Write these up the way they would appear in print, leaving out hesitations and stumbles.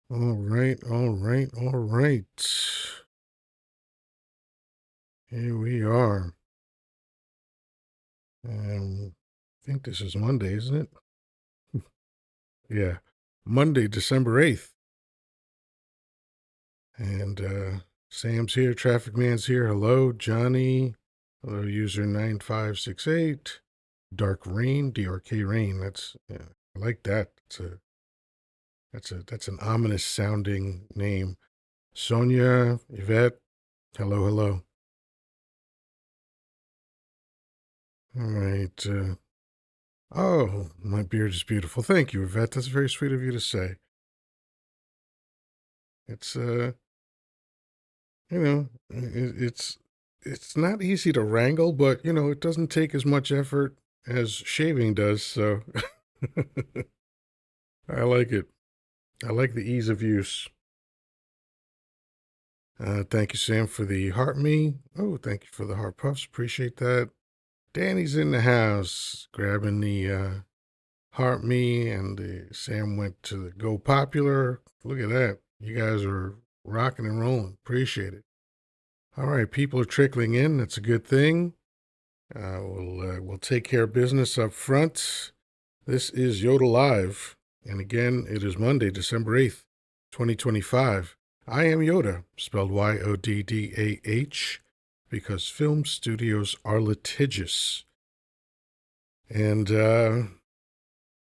All right, all right, all right. Here we are. I think this is Monday, isn't it? Yeah. Monday, December 8th. And Sam's here, Traffic Man's here. Hello, Johnny. Hello, user 9568. Dark Rain, DRK Rain. Yeah, I like that. That's an ominous sounding name. Sonia, Yvette. Hello, hello. All right. Oh, my beard is beautiful. Thank you, Yvette. That's very sweet of you to say. It's it's not easy to wrangle, but it doesn't take as much effort as shaving does, so I like it. I like the ease of use. Thank you, Sam, for the heart me. Oh, thank you for the heart puffs. Appreciate that. Danny's in the house, grabbing the heart me, and Sam went to the Go Popular. Look at that. You guys are rocking and rolling. Appreciate it. All right, people are trickling in. That's a good thing. We'll take care of business up front. This is Yoda Live, and again, it is Monday, December 8th, 2025. I am Yoda, spelled Yoddah, because film studios are litigious. And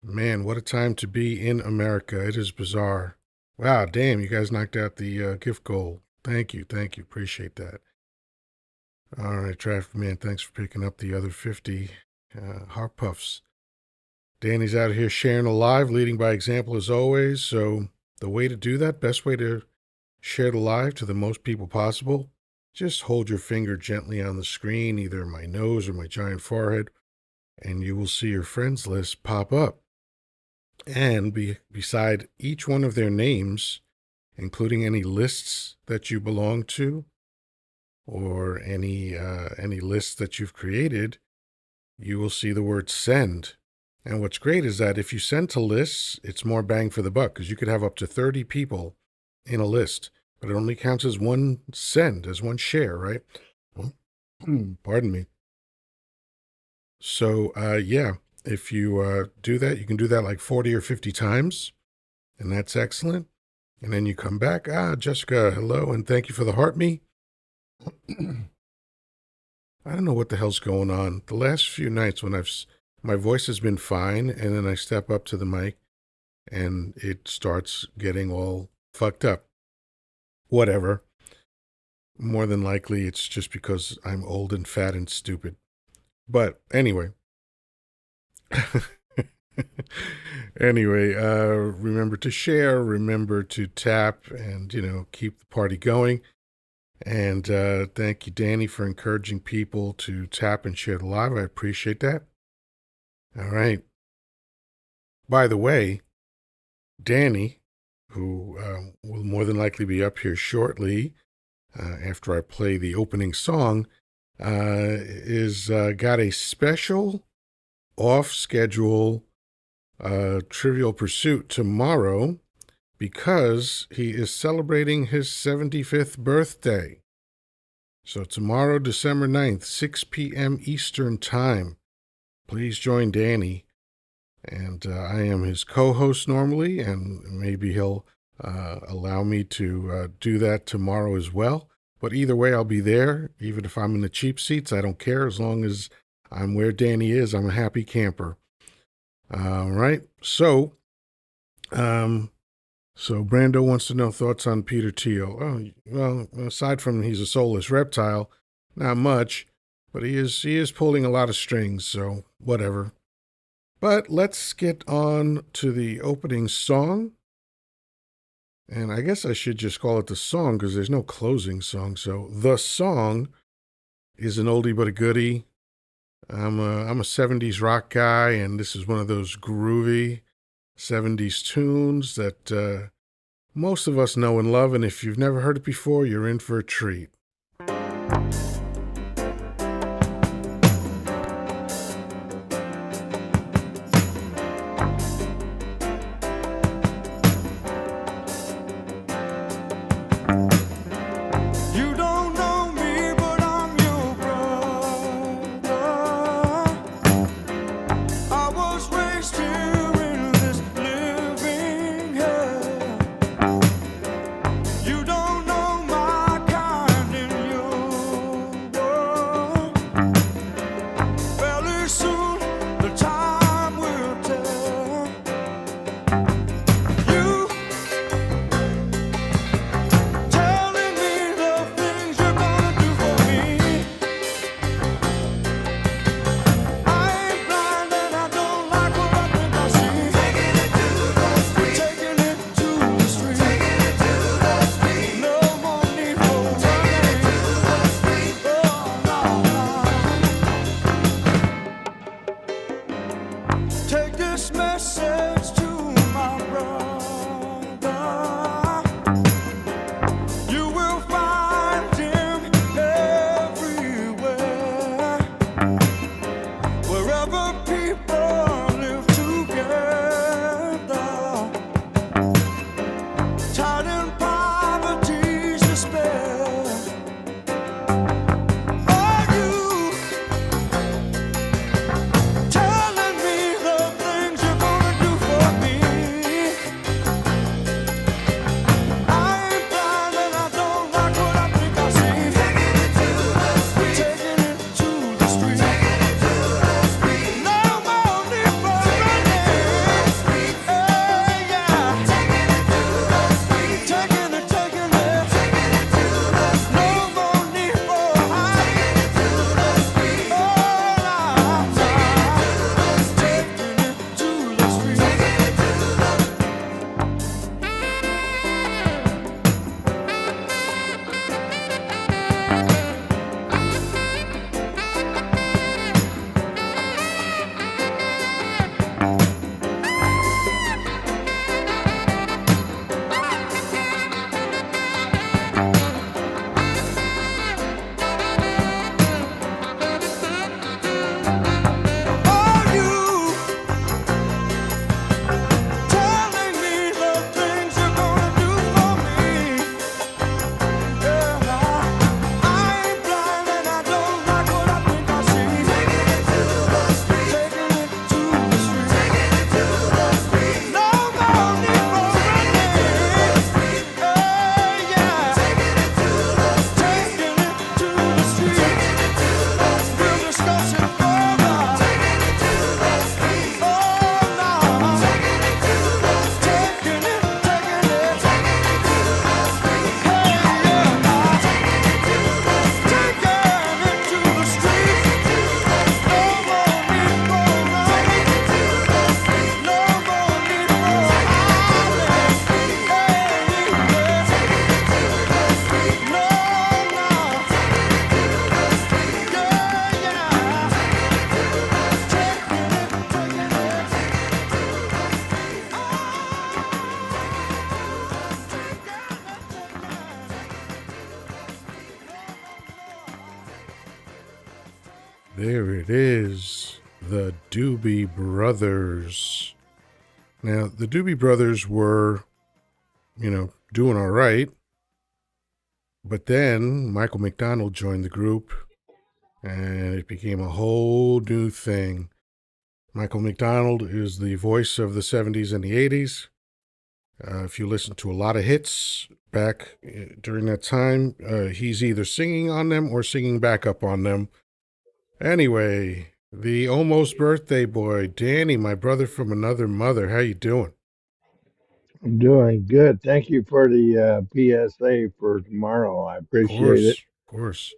man, what a time to be in America. It is bizarre. Wow, damn, you guys knocked out the gift goal. Thank you, appreciate that. All right, Traffic Man, thanks for picking up the other 50 heart puffs. Danny's out here sharing a live, leading by example as always. So the way to do that, best way to share the live to the most people possible, just hold your finger gently on the screen, either my nose or my giant forehead, and you will see your friends list pop up. And beside each one of their names, including any lists that you belong to, or any lists that you've created, you will see the word send. And what's great is that if you send to lists, it's more bang for the buck because you could have up to 30 people in a list, but it only counts as one send, as one share, right? Pardon me. So, yeah, if you do that, you can do that like 40 or 50 times, and that's excellent. And then you come back. Jessica, hello, and thank you for the heart me. I don't know what the hell's going on. The last few nights when my voice has been fine, and then I step up to the mic and it starts getting all fucked up. Whatever. More than likely, it's just because I'm old and fat and stupid. But anyway. Anyway, remember to share, remember to tap, and, keep the party going. And thank you, Danny, for encouraging people to tap and share the live. I appreciate that. All right. By the way, Danny, who will more than likely be up here shortly after I play the opening song, is got a special off-schedule Trivial Pursuit tomorrow because he is celebrating his 75th birthday. So tomorrow, December 9th, 6 p.m. Eastern Time. Please join Danny. And I am his co-host normally, and maybe he'll allow me to do that tomorrow as well. But either way, I'll be there. Even if I'm in the cheap seats, I don't care. As long as I'm where Danny is, I'm a happy camper. All right. So Brando wants to know thoughts on Peter Thiel. Oh, well, aside from he's a soulless reptile, not much, but he is pulling a lot of strings, so whatever. But let's get on to the opening song. And I guess I should just call it the song because there's no closing song. So the song is an oldie but a goodie. I'm a 70s rock guy, and this is one of those groovy 70s tunes that most of us know and love, and if you've never heard it before, you're in for a treat. There it is. The Doobie Brothers. Now, the Doobie Brothers were, doing all right. But then Michael McDonald joined the group, and it became a whole new thing. Michael McDonald is the voice of the 70s and the 80s. If you listen to a lot of hits back during that time, he's either singing on them or singing backup on them. Anyway, the almost birthday boy, Danny, my brother from another mother. How you doing? I'm doing good. Thank you for the PSA for tomorrow. I Of appreciate course, it. of course.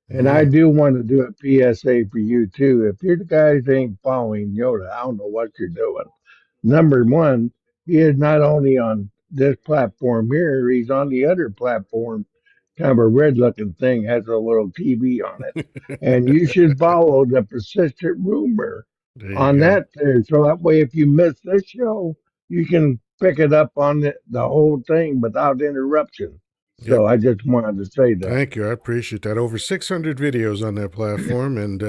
And I Yeah. do want to do a PSA for you too. If you guys ain't following Yoda, I don't know what you're doing. Number one, he is not only on this platform here, he's on the other platform, kind of a red looking thing, has a little TV on it. And you should follow the persistent rumor There you on go. that there. So that way, if you miss this show, you can pick it up on the whole thing without interruption. Yep. So I just wanted to say that. Thank you. I appreciate that. Over 600 videos on that platform, and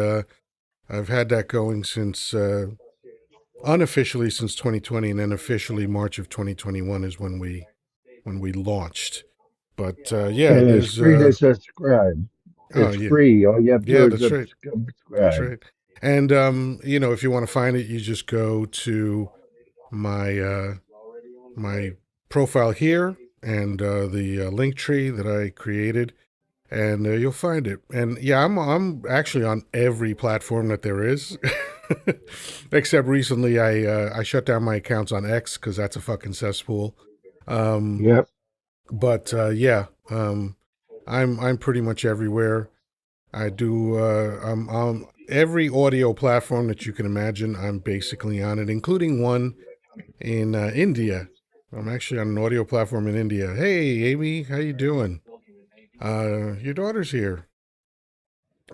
I've had that going since unofficially since 2020, and then officially March of 2021 is when we launched. But yeah, And it's there's free to subscribe. oh It's yeah, free. All you have to yeah, do is that's right. That's subscribe. right. And if you want to find it, you just go to my my profile here and the link tree that I created, and you'll find it. And yeah, I'm actually on every platform that there is, except recently I shut down my accounts on X because that's a fucking cesspool. Um, Yep. but yeah, I'm pretty much everywhere. I do. I'm on every audio platform that you can imagine. I'm basically on it, including one in India. I'm actually on an audio platform in India. Hey, Amy, how you doing? Your daughter's here.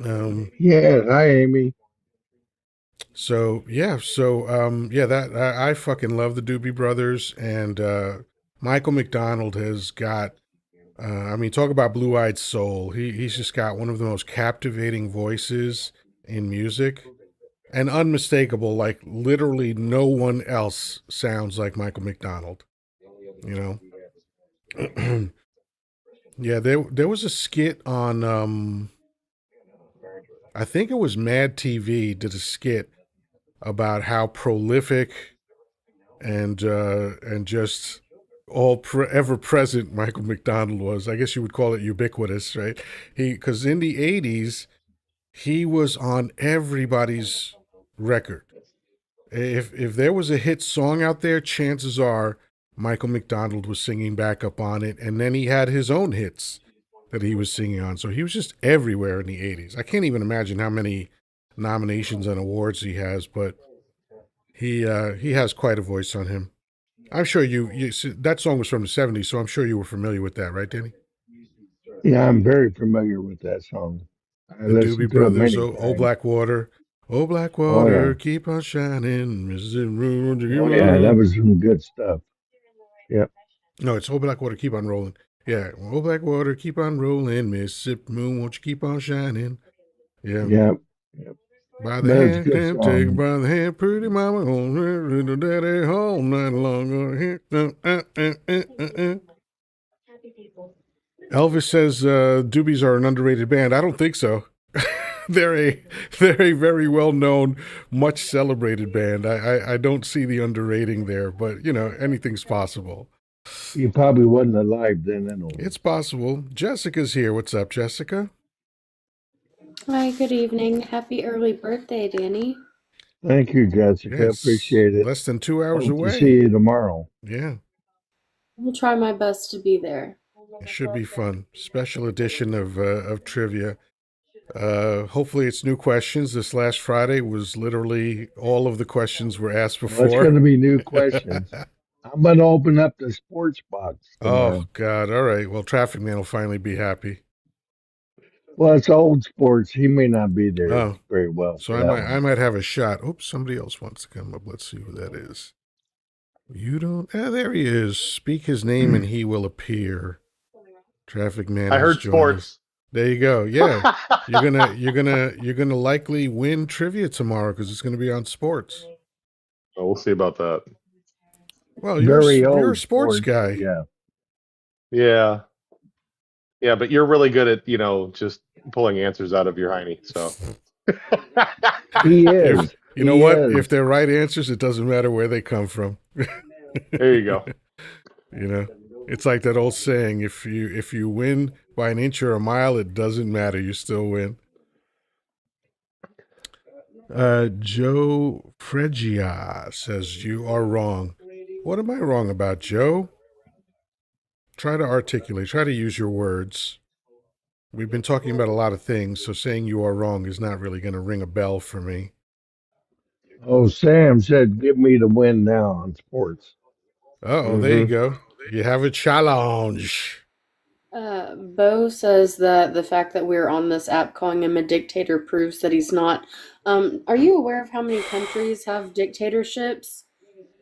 Um, Yeah. Hi, Amy. so yeah, that I fucking love the Doobie Brothers, and Michael McDonald has got. I mean, talk about blue-eyed soul. He's just got one of the most captivating voices in music, and unmistakable. Like literally, no one else sounds like Michael McDonald. You know. Yeah, there was a skit on I think it was Mad TV did a skit about how prolific and just ever present Michael McDonald was. I guess you would call it ubiquitous, right? He because in the 80s he was on everybody's record. If there was a hit song out there, chances are Michael McDonald was singing backup on it, and then he had his own hits that he was singing on. So he was just everywhere in the 80s. I can't even imagine how many nominations and awards he has, but he has quite a voice on him. I'm sure you that song was from the 70s, so I'm sure you were familiar with that, right, Danny? Yeah, I'm very familiar with that song. I The Doobie listened to it Brothers, many Oh times. Black Water. Oh Black Oh Water, yeah. keep on shining, Mrs. Oh yeah. That Room. was some good stuff. Yep. No, it's Oh Black Water, keep on rolling. Yeah, Oh Black Water, keep on rolling, Mississippi Moon, won't you keep on shining? Yeah. Yep. Yep. By the But it's a hand, good can't take it song. by the hand, pretty mama, home, little daddy, all night long. Elvis says Doobies are an underrated band. I don't think so. they're a they're a very well known, much celebrated band. I don't see the underrating there, but anything's possible. You probably wasn't alive then anyway. It's possible. Jessica's here. What's up, Jessica? Hi, good evening. Happy early birthday, Danny. Thank you, Jessica. Yes, Appreciate it. less than 2 hours Hope to see away. you tomorrow. Yeah, We'll try my best to be there. it should be fun. Special edition of trivia. Hopefully, it's new questions. This last Friday was literally all of the questions were asked Well, it's going before. to be new questions. I'm going to open up the sports box Oh tomorrow. God! All right. Well, Traffic Man will finally be happy. Well, it's old sports. He may not be there Oh, very well so for I that might I one. might have a shot. Oops! Somebody else wants to come up. Let's see who that is. You don't. Ah, there he is. Speak his name and he will appear. Traffic Man I has heard joined us. sports. There you go. Yeah. You're gonna likely win trivia tomorrow because it's gonna be on sports. Oh, we'll see about that. Well, Very you're a old sports sports. guy. Yeah. Yeah, yeah, but you're really good at just pulling answers out of your hiney. So He If is. you know He what, if is. they're right answers, it doesn't matter where they come from. there you go. You know, it's like that old saying: if you win by an inch or a mile, it doesn't matter. You still win. Joe Fregia says you are wrong. What am I wrong about, Joe? Try to articulate. Try to use your words. We've been talking about a lot of things, so saying you are wrong is not really going to ring a bell for me. Oh, Sam said, "Give me the win now on sports." Oh, there you Hmm. go. You have a challenge. Bo says that the fact that we're on this app calling him a dictator proves that he's not. Are you aware of how many countries have dictatorships?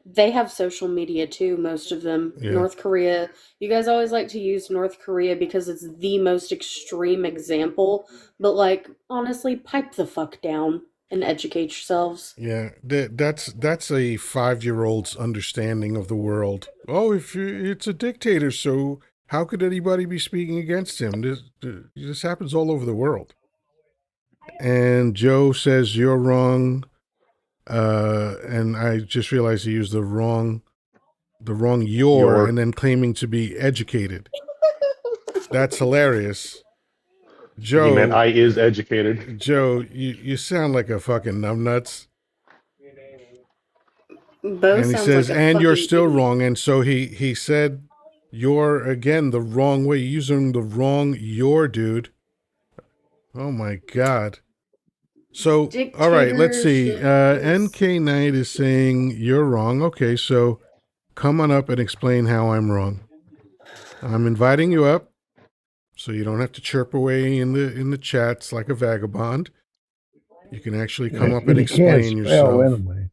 They have social media too, most of them. Yeah. North Korea. You guys always like to use North Korea because it's the most extreme example, but like honestly, pipe the fuck down and educate yourselves. Yeah, that's a 5-year-old's understanding of the world. Oh, if it's a dictator, so how could anybody be speaking against him? This happens all over the world. And Joe says you're wrong, and I just realized he used the wrong your, Your and then claiming to be educated. That's hilarious, he meant Joe. I is educated. Joe, you sound like a fucking numbnuts. Bo And he sounds like says, a and you're fucking still idiot. wrong. And so he said, you're again the wrong way, using the wrong your, dude. Oh my God. So, all right, let's see. Dictatorship is. NK Knight is saying you're wrong. Okay, so come on up and explain how I'm wrong. I'm inviting you up so you don't have to chirp away in the chats like a vagabond. You can actually come up and He can't explain spell yourself. anyway.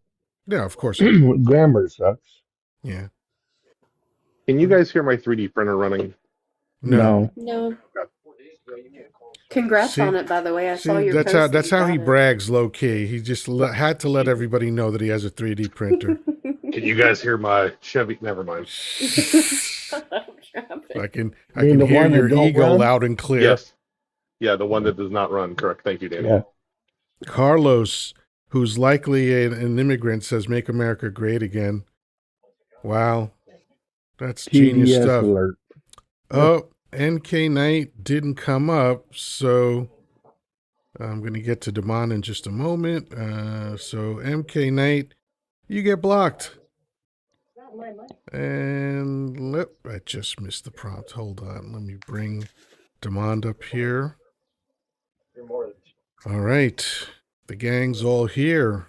Yeah, of course I know. Grammar sucks. Yeah. Can you guys hear my 3D printer running? No. No. No. Congrats on See? it, by the way. I saw See, your that's how post that that's you how he got it. brags low key. He just had to let everybody know that he has a 3D printer. Can you guys hear my Chevy? Never mind. Shut up, Travis. I Mean can the hear one that your don't ego run? loud and clear. Yes. Yeah, the one that does not run. Correct. Thank you, Danny. Yeah. Carlos, who's likely an immigrant, says "Make America Great Again." Wow, that's genius TDS stuff. alert. Oh, NK Knight didn't come up, so I'm going to get to Damon in just a moment. So MK Knight, you get blocked. And I just missed the prompt. Hold on. Let me bring Demond up here. All right. The gang's all here.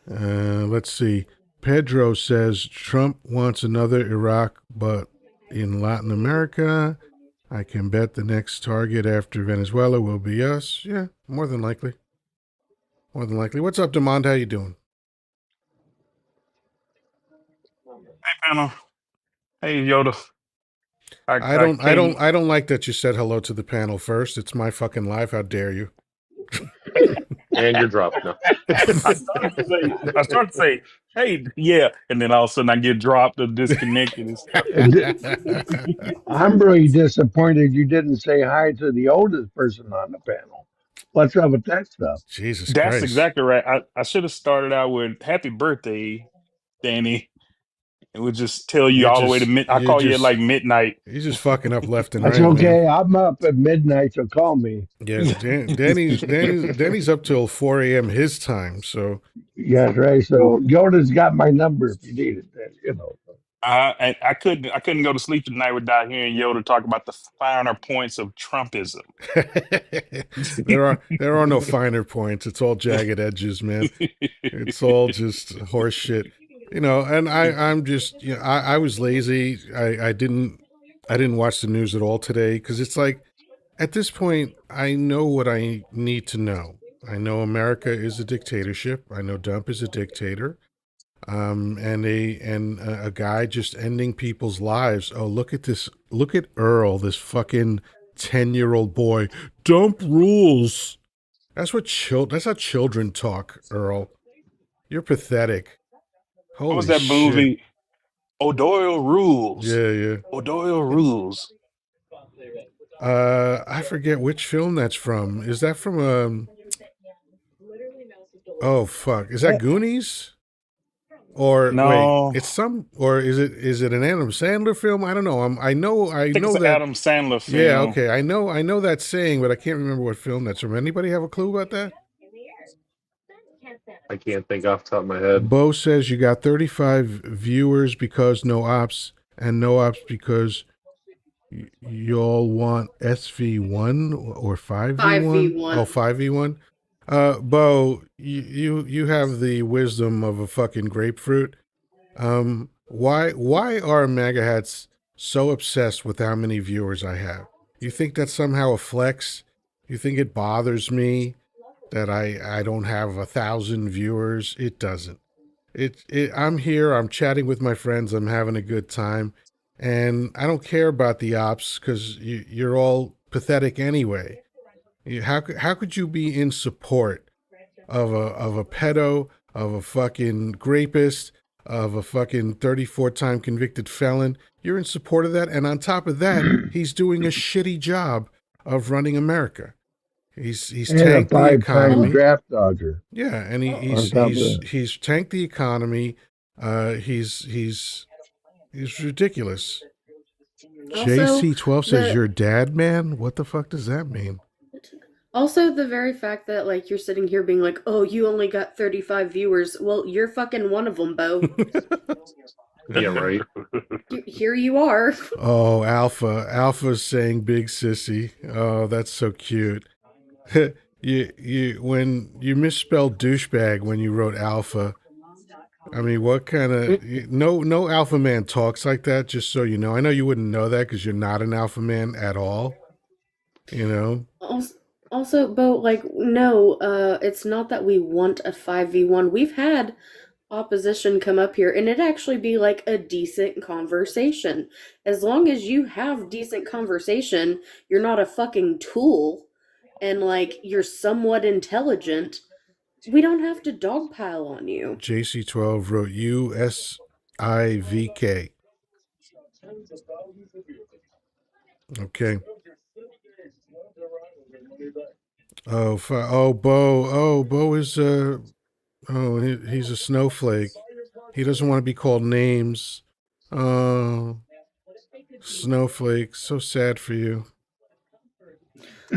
Let's see. Pedro says Trump wants another Iraq, but in Latin America, I can bet the next target after Venezuela will be us. Yeah, more than likely. More than likely. What's up, Demond? How you doing? Panel. Hey Yoda. I I I don't I don't came I don't like that you said hello to the panel first. It's my fucking live. How dare you? And you're dropped now. I start to say, hey, yeah, and then all of a sudden I get dropped or disconnected and stuff. I'm really disappointed you didn't say hi to the oldest person on the panel. What's up with that stuff? Jesus That's Christ. exactly right. I should have started out with happy birthday, Danny. And would just tell you You're all the way to just mid I you're call you at just like midnight. you're just fucking up left and That's right, man. okay. I'm up at midnight, so call me. Yeah, Danny's up till 4 a.m. his time. So Yes, right. So Yoda's got my number if you need it. Then, you know. I couldn't go to sleep tonight without hearing Yoda talk about the finer points of Trumpism. there are no finer points. It's all jagged edges, man. It's all just horse shit. And I'm just I was lazy. I didn't watch the news at all today because it's like at this point I know what I need to know. I know America is a dictatorship. I know Dump is a dictator. And a guy just ending people's lives. Oh, look at this. Look at Earl, this fucking 10-year-old boy. Dump rules. That's how children talk, Earl. You're pathetic. What was Holy that shit. movie? O'Doyle Rules. Yeah, yeah. O'Doyle Rules. I forget which film that's from. Is that from oh fuck. Is that Goonies? Or wait, No, it's some or is it an Adam Sandler film? I don't know. I I think it's know an that Adam Sandler yeah, film. okay. I know that saying, but I can't remember what film that's from. Anybody have a clue about that? I can't think off the top of my head. Bo says you got 35 viewers because no ops, and no ops because y'all want SV1 or 5v1? Oh, 5v1. 5v1. Bo, you have the wisdom of a fucking grapefruit. Why are MAGA hats so obsessed with how many viewers I have? You think that's somehow a flex? You think it bothers me that I don't have 1,000 viewers? It doesn't. I'm here, I'm chatting with my friends, I'm having a good time, and I don't care about the ops because you're all pathetic anyway. How could you be in support of a pedo, of a fucking rapist, of a fucking 34-time convicted felon? You're in support of that, and on top of that, he's doing a shitty job of running America. He's And a tanked the 5-time economy. draft dodger Yeah, and on top of that. he's tanked the economy. He's ridiculous. Also, JC12 says the you're dad, man. What the fuck does that mean? also the very fact that like you're sitting here being like, "Oh, you only got 35 viewers." Well, you're fucking one of them, Bo. Yeah, right. Here you are. Oh, Alpha's saying big sissy. Oh, that's so cute. You when you misspelled douchebag when you wrote alpha. I mean, what kind of no alpha man talks like that? Just so you know, I know you wouldn't know that because you're not an alpha man at all. You know, Also, Bo, like, no, it's not that we want a 5v1. We've had opposition come up here and it actually be like a decent conversation. As long as you have decent conversation, you're not a fucking tool and like you're somewhat intelligent, we don't have to dogpile on you. JC12 wrote USIVK. Okay. Bo is he's a snowflake. He doesn't want to be called names. Oh, snowflake, so sad for you.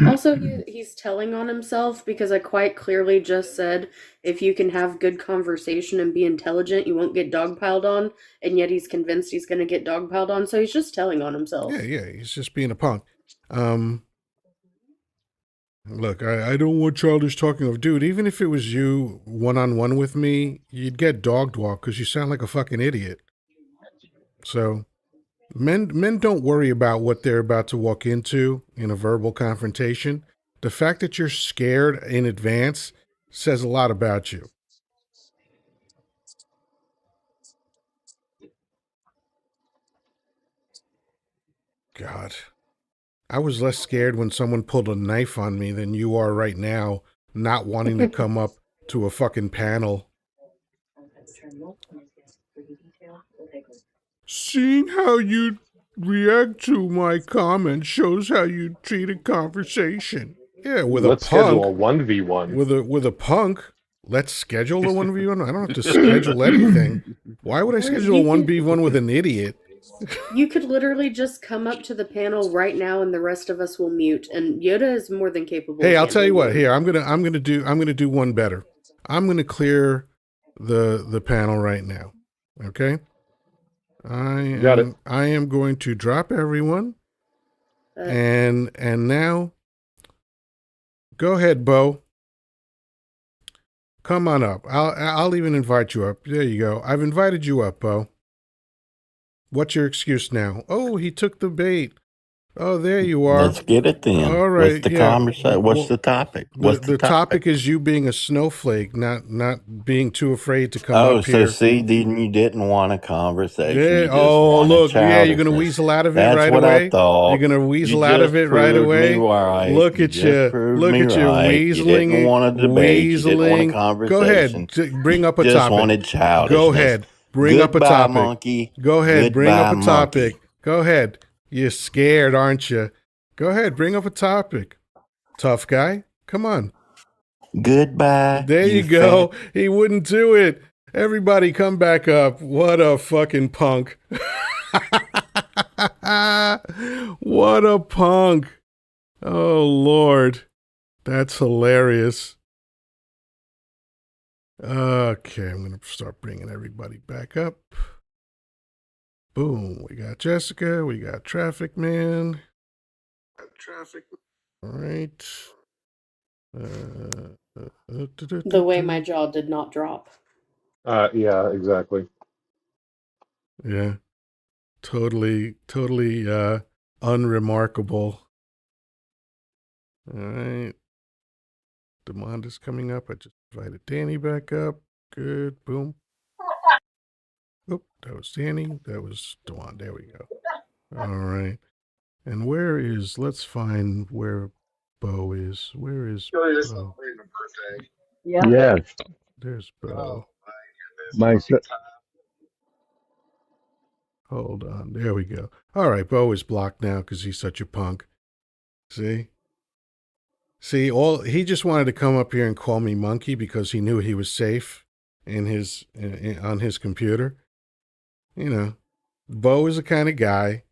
Also, he's telling on himself because I quite clearly just said if you can have good conversation and be intelligent, you won't get dogpiled on, and yet he's convinced he's going to get dogpiled on, so he's just telling on himself. Yeah, he's just being a punk. Look, I don't want childish talking of, dude, even if it was you one-on-one with me, you'd get dog walk because you sound like a fucking idiot. So men don't worry about what they're about to walk into in a verbal confrontation. The fact that you're scared in advance says a lot about you. God. I was less scared when someone pulled a knife on me than you are right now, not wanting to come up to a fucking panel. Seeing how you react to my comment shows how you treat a conversation. Yeah, with Let's a punk. schedule a 1v1. With a punk, let's schedule a 1v1. I don't have to schedule anything. Why would I schedule a 1v1 with an idiot? You could literally just come up to the panel right now and the rest of us will mute, and Yoda is more than capable. Hey, I'll tell you what. Here, I'm gonna do one better. I'm gonna clear the panel right now. Okay? I am going to drop everyone. And now go ahead, Bo. Come on up. I'll even invite you up. There you go. I've invited you up, Bo. What's your excuse now? Oh, he took the bait. Oh, there you are. Let's get it then. All What's right, the yeah. conversation? What's the topic? What's the The topic? topic is you being a snowflake, not being too afraid to come Oh, up so here. see, you didn't want a conversation. Yeah. You just Oh, wanted look. Yeah, you're gonna childishness. weasel out of it That's right what I away. You're thought. gonna You weasel out of just it right proved me away. right. Look You at just you. proved Look me at you right. You didn't weaseling, want a debate. You didn't want a weaseling. Go ahead. conversation. Bring up a Just topic. wanted Go childishness. ahead. Bring up a Goodbye, topic. monkey. Go ahead. Bring up Goodbye, a topic. monkey. Go ahead. You're scared, aren't you? Go ahead. Bring up a topic. Tough guy. Come on. Goodbye. There you go. He wouldn't do it. Everybody come back up. What a fucking punk. What a punk. Oh, Lord. That's hilarious. Okay, I'm going to start bringing everybody back up. Boom. We got Jessica. We got Traffic Man. All right. The way my jaw did not drop. Yeah, exactly. Yeah. Totally unremarkable. All right. Demanda's coming up. I just invited Danny back up. Good. Boom. Oh, that was Danny. That was Demond. There we go. All right. And let's find where Bo is. Where is Bo? Yes, There's Bo. my son. Hold on. There we go. All right. Bo is blocked now because he's such a punk. See? He just wanted to come up here and call me monkey because he knew he was safe on his computer. You know, Bo is the kind of guy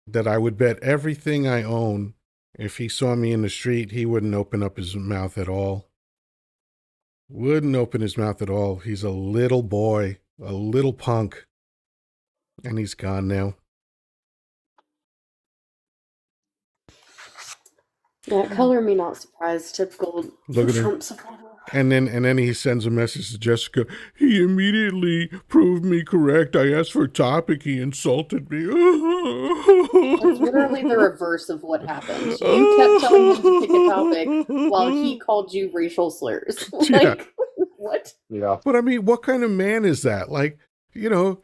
that I would bet everything I own, if he saw me in the street, he wouldn't open up his mouth at all. Wouldn't open his mouth at all. He's a little boy, a little punk. And he's gone now. Yeah, color me not surprised. Typical Look at him. Trump supporter. And then he sends a message to Jessica. He immediately proved me correct. I asked for a topic. He insulted me. That's literally the reverse of what happened. You kept telling him to pick a topic while he called you racial slurs. Like, what? Yeah. But I mean, what kind of man is that? Like, you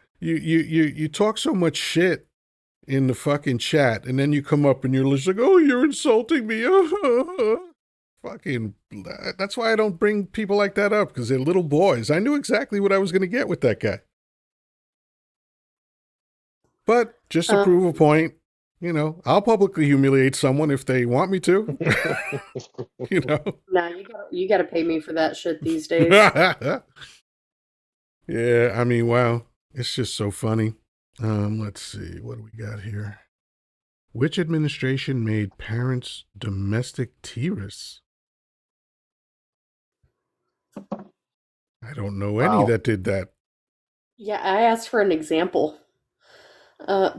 talk so much shit in the fucking chat, and then you come up and you're just like, oh, you're insulting me. Fucking, that's why I don't bring people like that up, because they're little boys. I knew exactly what I was going to get with that guy. But just to prove a point, I'll publicly humiliate someone if they want me to. Nah, you gotta pay me for that shit these days. Yeah, I mean, wow. It's just so funny. Let's see. What do we got here? Which administration made parents domestic terrorists? I don't know any that did that. Yeah, I asked for an example.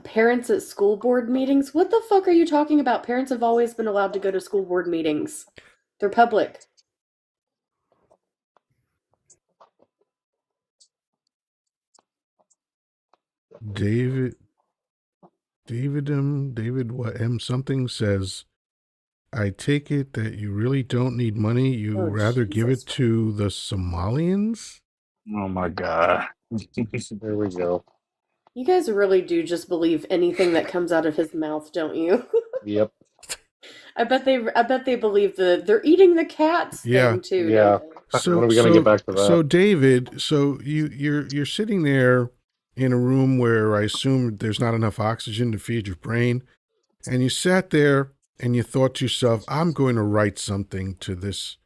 Parents at school board meetings? What the fuck are you talking about? Parents have always been allowed to go to school board meetings. They're public. David what M something says, I take it that you really don't need money. You rather give it to the Somalians? Oh my God. There we go. You guys really do just believe anything that comes out of his mouth, don't you? Yep. I bet they believe they're eating the cats thing too. Yeah. So, when are we gonna get back to that? So David, you're sitting there in a room where I assume there's not enough oxygen to feed your brain, and you sat there and you thought to yourself, I'm going to write something to this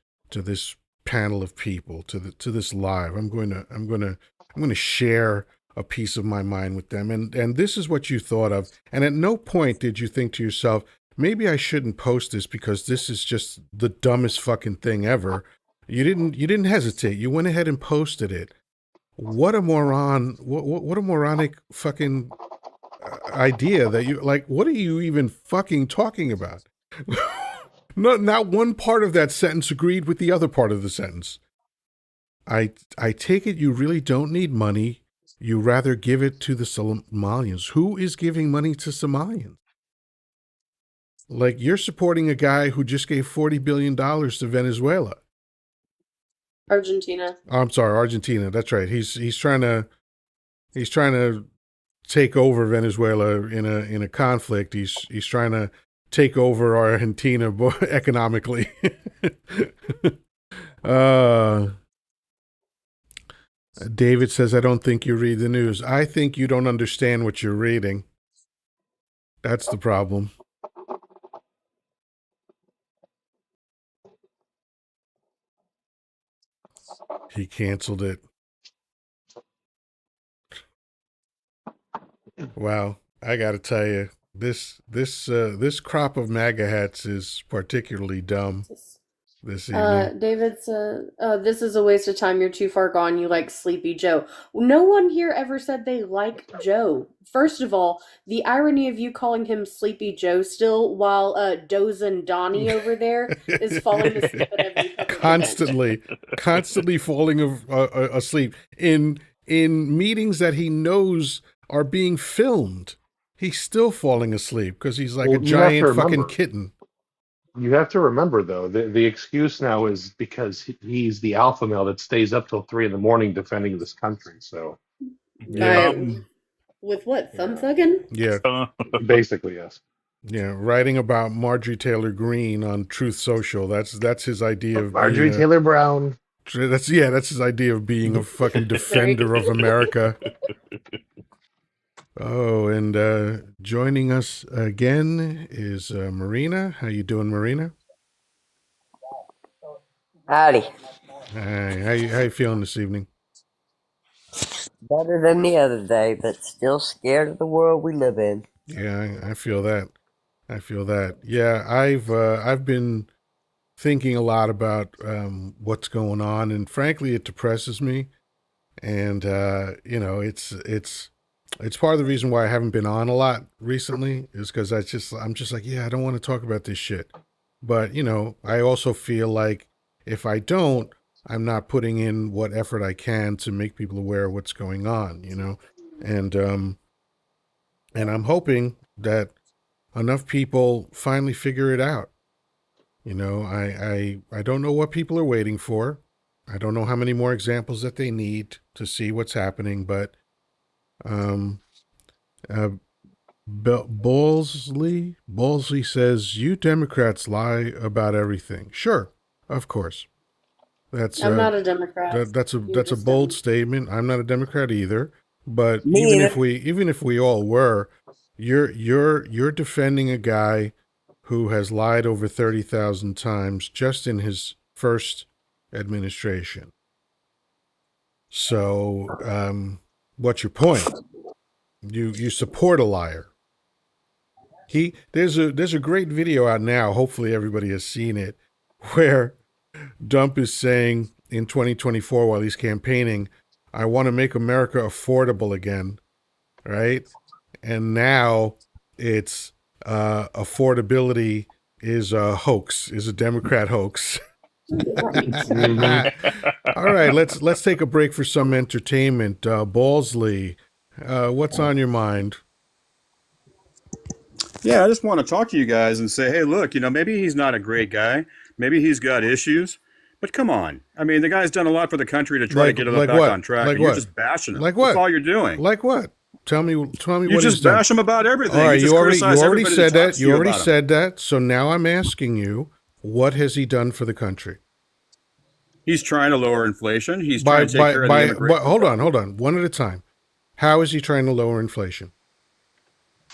panel of people, to this live. I'm going to share a piece of my mind with them, and this is what you thought of. And at no point did you think to yourself, maybe I shouldn't post this because this is just the dumbest fucking thing ever. You didn't hesitate. You went ahead and posted it. What a moron! What a moronic fucking idea that you like. What are you even fucking talking about? Not one part of that sentence agreed with the other part of the sentence. I take it you really don't need money. You rather give it to the Somalians. Who is giving money to Somalians? Like, you're supporting a guy who just gave $40 billion to Venezuela. Argentina. Oh, I'm sorry, Argentina. That's right. He's trying to take over Venezuela in a conflict. He's trying to take over Argentina economically. David says, I don't think you read the news. I think you don't understand what you're reading. That's the problem. He canceled it. Wow, I got to tell you, this crop of MAGA hats is particularly dumb this evening. David said, this is a waste of time. You're too far gone. You like Sleepy Joe. No one here ever said they like Joe. First of all, the irony of you calling him Sleepy Joe still, while Dozin Donnie over there is falling asleep at every constantly falling asleep in meetings that he knows are being filmed. He's still falling asleep because he's like a giant fucking kitten. You have to remember, though, the excuse now is because he's the alpha male that stays up till 3 a.m. defending this country. So, Yeah. With what? Thumb thugging? Yeah. Basically, yes. Yeah, writing about Marjorie Taylor Greene on Truth Social. That's his idea of Marjorie Taylor Brown. That's his idea of being a fucking defender of America. Oh, and joining us again is Marina. How you doing, Marina? Howdy. Hi. How you feeling this evening? Better than the other day, but still scared of the world we live in. Yeah, I feel that. I feel that. Yeah, I've been thinking a lot about what's going on, and frankly, it depresses me. And it's part of the reason why I haven't been on a lot recently is because I'm just like, yeah, I don't want to talk about this shit. But I also feel like if I don't, I'm not putting in what effort I can to make people aware of what's going on. And I'm hoping that enough people finally figure it out. I don't know what people are waiting for. I don't know how many more examples that they need to see what's happening, but Ballsley says, you Democrats lie about everything. Sure, of course. I'm not a Democrat. That's a bold statement. I'm not a Democrat either. But Me even either. if we all were, you're defending a guy who has lied over 30,000 times just in his first administration. So, what's your point? You support a liar. There's a great video out now. Hopefully everybody has seen it, where Dump is saying in 2024 while he's campaigning, I want to make America affordable again, right? And now it's affordability is a hoax, is a Democrat hoax. All right, let's take a break for some entertainment. Ballsley, what's on your mind? Yeah, I just want to talk to you guys and say, hey, look, maybe he's not a great guy. Maybe he's got issues. But come on. I mean, the guy's done a lot for the country to try to get it back on track. And you're just bashing him. Like what? That's all you're doing. Like what? Tell me You what just he's done. bash him about everything. All right, you already said that. You already said that. So now I'm asking you, what has he done for the country? He's trying to lower inflation. He's trying to take care of the immigration. Hold on. One at a time. How is he trying to lower inflation?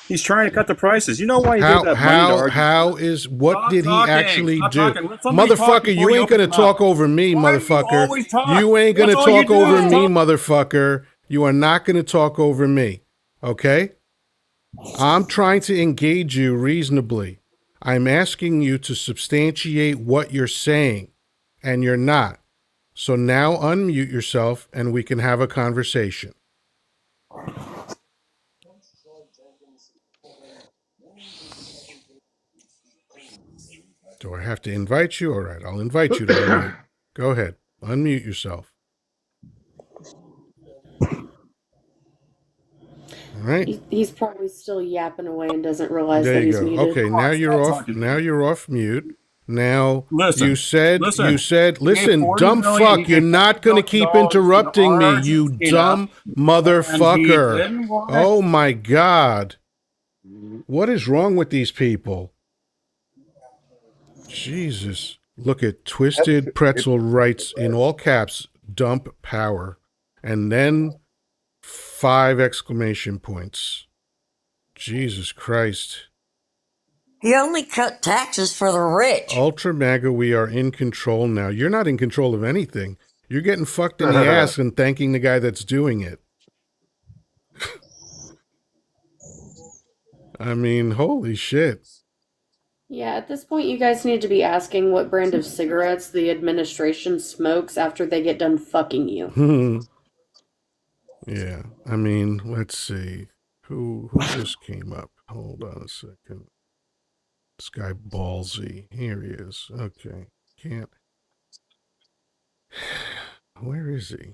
He's trying to cut the prices. You know why he gave that money to Argentina? How is, what Stop did talking. he actually Stop do? talking. Let somebody talk Motherfucker, before you ain't going to open talk mouth. over me, Why do you motherfucker. always talk? You ain't going to That's all you talk do over is me, talk. motherfucker. You are not going to talk over me, okay? I'm trying to engage you reasonably. I'm asking you to substantiate what you're saying, and you're not. So now unmute yourself, and we can have a conversation. Do I have to invite you? All right, I'll invite you to unmute. Go ahead. Unmute yourself. All right. He's probably still yapping away and doesn't realize There that you he's go. muted. Okay, Come on, now you're stop off. talking to Now me. you're off mute. Now Listen, you said, he gave listen, 40 dumb million. He fuck, you're gave not $40 going to million keep to interrupting me, you Argentina, dumb and he motherfucker. didn't want to. Oh my God. What is wrong with these people? Jesus. Look at Twisted Pretzel writes in all caps, dump power. And then 5 exclamation points. Jesus Christ. He only cut taxes for the rich. Ultra MAGA, we are in control now. You're not in control of anything. You're getting fucked in the ass and thanking the guy that's doing it. I mean, holy shit. Yeah, at this point, you guys need to be asking what brand of cigarettes the administration smokes after they get done fucking you. Yeah, I mean, let's see. Who just came up? Hold on a second. This guy Ballsy. Here he is. Okay. Can't. Where is he?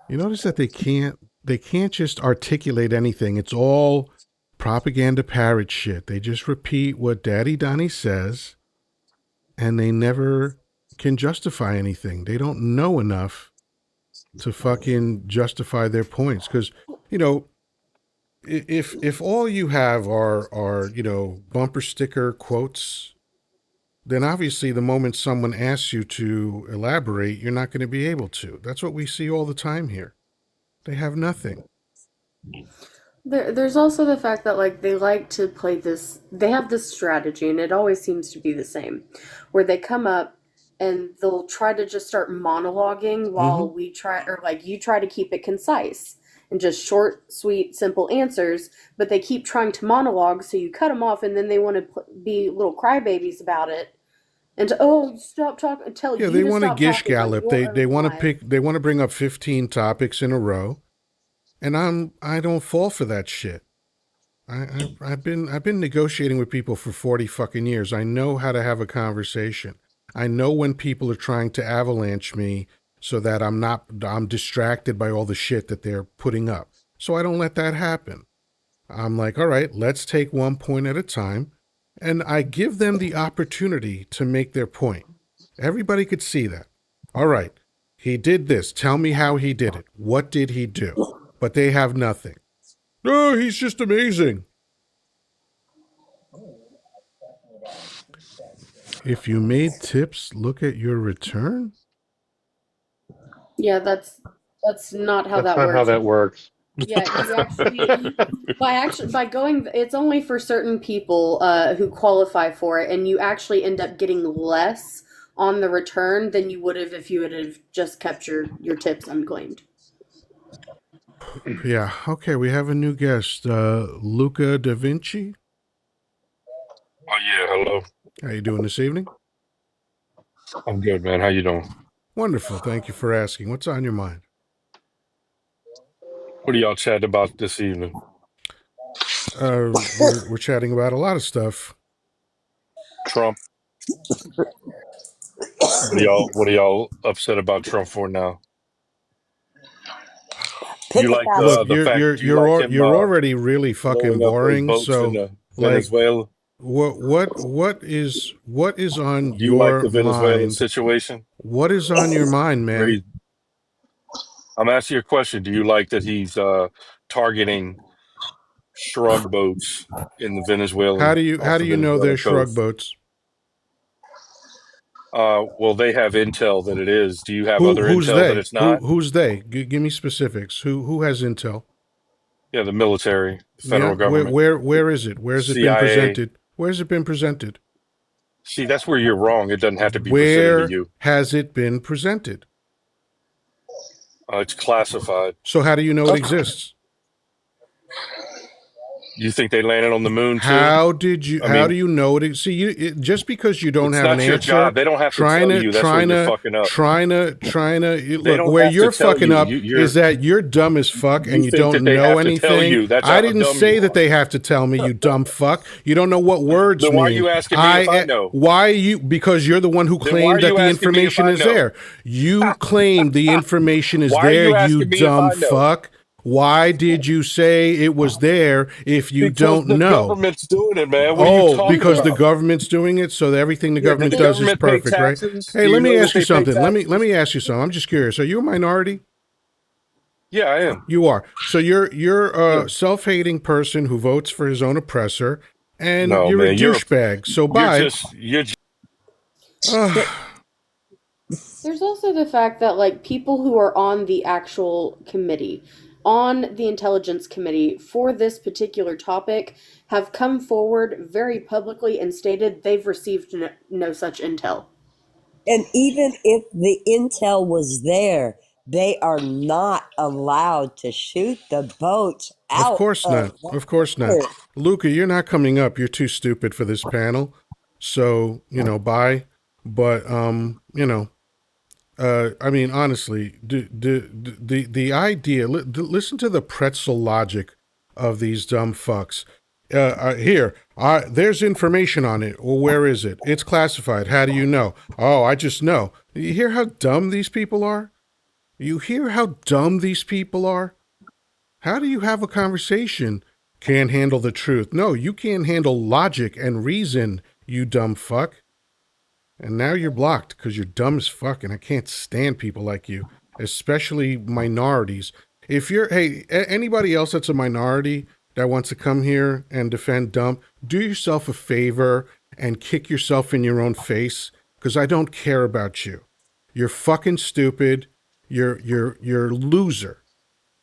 You notice that they can't just articulate anything. It's all propaganda parrot shit. They just repeat what Daddy Donnie says, and they never can justify anything. They don't know enough to fucking justify their points. Because, you know, if all you have are bumper sticker quotes, then obviously the moment someone asks you to elaborate, you're not going to be able to. That's what we see all the time here. They have nothing. There's also the fact that like they like to play this. They have this strategy, and it always seems to be the same, where they come up and they'll try to just start monologuing while we try, or like you try to keep it concise and just short, sweet, simple answers. But they keep trying to monologue, so you cut them off, and then they want to be little crybabies about it. And oh, stop talking! Tell Yeah, you they to want to stop gish talking on gallop. your They own want to time. pick. They want to bring up 15 topics in a row, and I don't fall for that shit. I've been negotiating with people for 40 fucking years. I know how to have a conversation. I know when people are trying to avalanche me so that I'm distracted by all the shit that they're putting up. So I don't let that happen. I'm like, all right, let's take one point at a time. And I give them the opportunity to make their point. Everybody could see that. All right, he did this. Tell me how he did it. What did he do? But they have nothing. No, he's just amazing. If you made tips, look at your return. Yeah, that's not how That's that not how works. that works. Yeah, by going, it's only for certain people who qualify for it, and you actually end up getting less on the return than you would have if you would have just kept your tips unclaimed. Yeah, okay, we have a new guest, Luca Da Vinci. Oh yeah, hello. How you doing this evening? I'm good, man. How you doing? Wonderful. Thank you for asking. What's on your mind? What are y'all chatting about this evening? We're chatting about a lot of stuff. Trump. What are y'all upset about Trump for now? Pick You a like topic. Look, the fact do you like him you're already really fucking blowing up those boring. boats in So, like, Venezuela? what is on Do you like your the Venezuelan mind? situation? What is on your mind, Where man? he, I'm asking you a question. Do you like that he's targeting shrug boats in the How Venezuelan how off do the you know they're Venezuelan shrug coast? boats? Well, they have intel that it is. Do you have other Who's intel that they? it's not? Who's they? Give me specifics. Who has intel? Yeah, the military, the Yeah, federal government, where is it? Where's it been CIA. presented? Where's it been presented? See, that's where you're wrong. It doesn't have to be presented to Where you. has it been presented? It's classified. So how do you know it exists? You think they landed on the moon too? How did you? I How do mean, you know it? See, just because you don't it's have an not your answer, job. They don't have to trying tell to, you. That's where trying you're to, fucking up. They look don't where have to you're tell fucking you. up is that you're dumb as fuck You and you think that don't they know have to tell anything. you. That's I how didn't dumb you say that are. they have to tell me, you dumb fuck. You don't know what words Then why are mean. you asking me if I know? Why you? Because you're the one who Then why are claimed that you the asking me if information I is know? there. You claimed the information is Why are there, you you asking me if dumb I know? fuck. Why did you say it was there if you Because don't the know? government's doing it, man. What are you Oh, talking because the about? government's doing it, so everything the Yeah, did government the does is government pay perfect, right? taxes? Hey, Do let you me know that ask you they pay something. Let taxes? me ask you something. I'm just curious. Are you a minority? Yeah, I am. You are. So you're Yeah. a self-hating person who votes for his own oppressor, and No, you're a man. douchebag. So bye. You're just But There's also the fact that like people who are on the actual committee, on the intelligence committee for this particular topic, have come forward very publicly and stated they've received no such intel. and even if the intel was there, they are not allowed to shoot the boats Of out course of not. the Of course not. water. Luca, you're not coming up. You're too stupid for this panel. So, bye. But I mean, honestly, the idea. Listen to the pretzel logic of these dumb fucks. Here, there's information on it. Well, where is it? It's classified. How do you know? Oh, I just know. You hear how dumb these people are? You hear how dumb these people are? How do you have a conversation? Can't handle the truth. No, you can't handle logic and reason, you dumb fuck. And now you're blocked because you're dumb as fuck, and I can't stand people like you, especially minorities. If you're, hey, anybody else that's a minority that wants to come here and defend dumb, do yourself a favor and kick yourself in your own face, because I don't care about you. You're fucking stupid. You're a loser.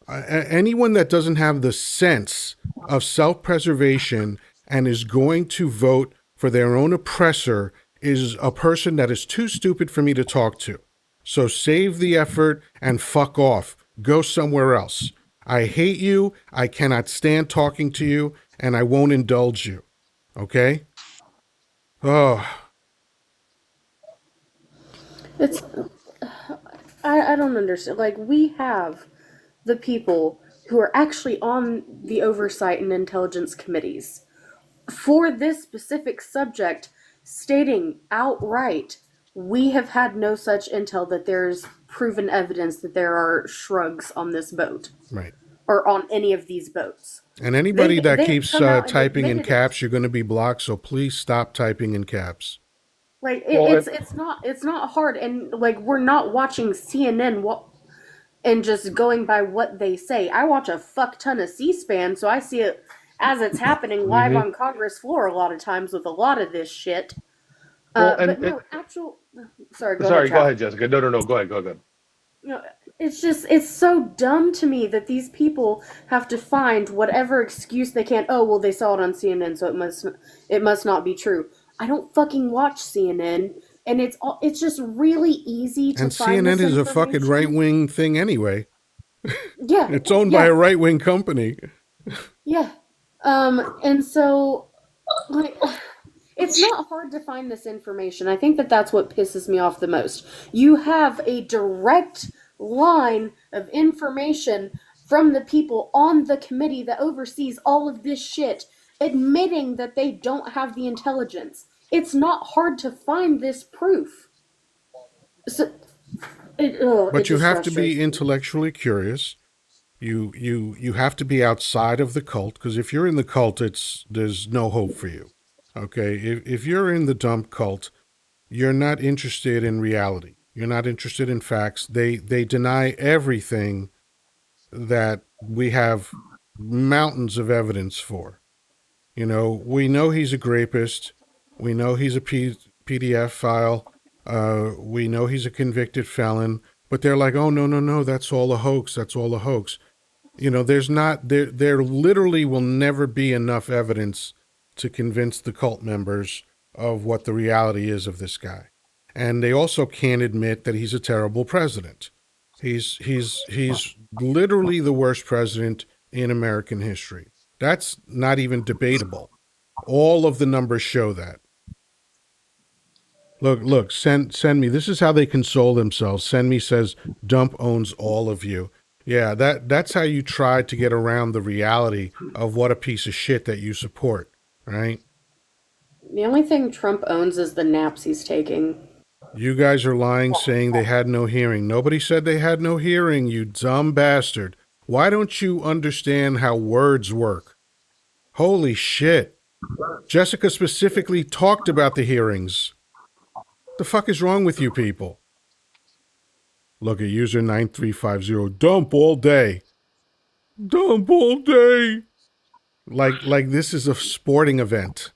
Anyone that doesn't have the sense of self-preservation and is going to vote for their own oppressor is a person that is too stupid for me to talk to. So save the effort and fuck off. Go somewhere else. I hate you. I cannot stand talking to you, and I won't indulge you. Okay? Oh, It's I don't understand. Like we have the people who are actually on the oversight and intelligence committees for this specific subject stating outright we have had no such intel that there's proven evidence that there are shrugs on this boat right. or on any of these boats. And anybody that They've keeps come out and typing in admitted it. caps, you're going to be blocked. So please stop typing in caps. Like Well, it's not hard, and like we're not watching CNN and just going by what they say. I watch a fuck ton of C-SPAN, so I see it as it's happening live mhm. on Congress floor a lot of times with a lot of this shit. Well, But no, actual. Sorry, go ahead, sorry, go Trav. ahead, Jessica. No, no, no. Go ahead, go ahead. You know, it's so dumb to me that these people have to find whatever excuse they can. Oh well, they saw it on CNN, so it must not be true. I don't fucking watch CNN, and it's just really easy to And find CNN this is a fucking right information. wing thing anyway. Yeah, It's owned by yeah, a right wing company. yeah. And so like it's not hard to find this information. I think that that's what pisses me off the most. You have a direct line of information from the people on the committee that oversees all of this shit admitting that they don't have the intelligence. It's not hard to find this proof. So it But you just have to be frustrates me. intellectually curious. You have to be outside of the cult, because if you're in the cult, there's no hope for you. Okay? If you're in the dump cult, you're not interested in reality. You're not interested in facts. They deny everything that we have mountains of evidence for. We know he's a grapist. We know he's a PDF file. We know he's a convicted felon. But they're like, oh, no, no, no, that's all a hoax. That's all a hoax. There literally will never be enough evidence to convince the cult members of what the reality is of this guy. And they also can't admit that he's a terrible president. He's literally the worst president in American history. That's not even debatable. All of the numbers show that. Look, send me. This is how they console themselves. Send me says Dump owns all of you. Yeah, that's how you try to get around the reality of what a piece of shit that you support, right? The only thing Trump owns is the naps he's taking. You guys are lying, saying they had no hearing. Nobody said they had no hearing, you dumb bastard. Why don't you understand how words work? Holy shit. Jessica specifically talked about the hearings. The fuck is wrong with you people? Look at user 9350. Dump all day. Dump all day. Like this is a sporting event.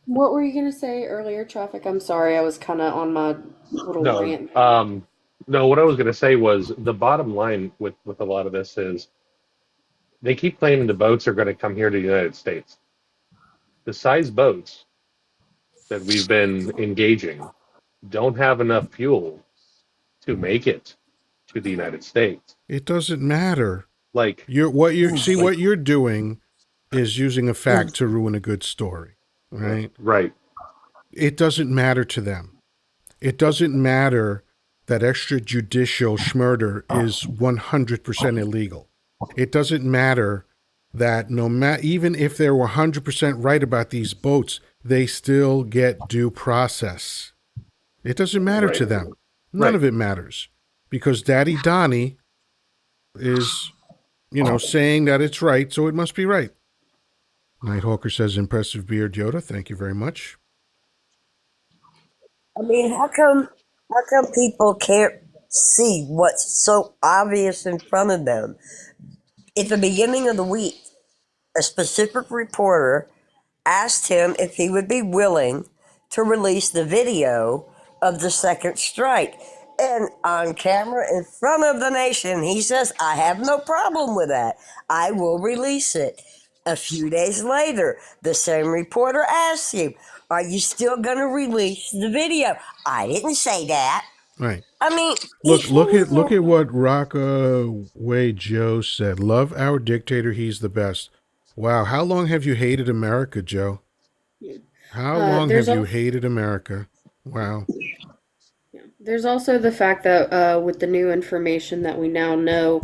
What were you going to say earlier, Traffic? I'm sorry, I was kind of on my little No, rant there. no. What I was going to say was the bottom line with a lot of this is they keep claiming the boats are going to come here to the United States. The size boats that we've been engaging don't have enough fuel to make it to the United States. It doesn't matter. Like What you're doing is using a fact to ruin a good story, right? right. It doesn't matter to them. It doesn't matter that extrajudicial schmurder is 100% illegal. It doesn't matter that even if they're 100% right about these boats, they still get due process. It doesn't matter to them. None of it matters because Daddy Donnie is, saying that it's right, so it must be right. Nighthawker says, impressive beard, Yoddah. Thank you very much. I mean, how come people can't see what's so obvious in front of them? At the beginning of the week, a specific reporter asked him if he would be willing to release the video of the second strike. And on camera in front of the nation, he says, I have no problem with that. I will release it. A few days later, the same reporter asked him, are you still going to release the video? I didn't say that. Right. I mean, look at what Rockaway Joe said. Love our dictator. He's the best. Wow. How long have you hated America, Joe? How long have you hated America? Wow. There's also the fact that with the new information that we now know,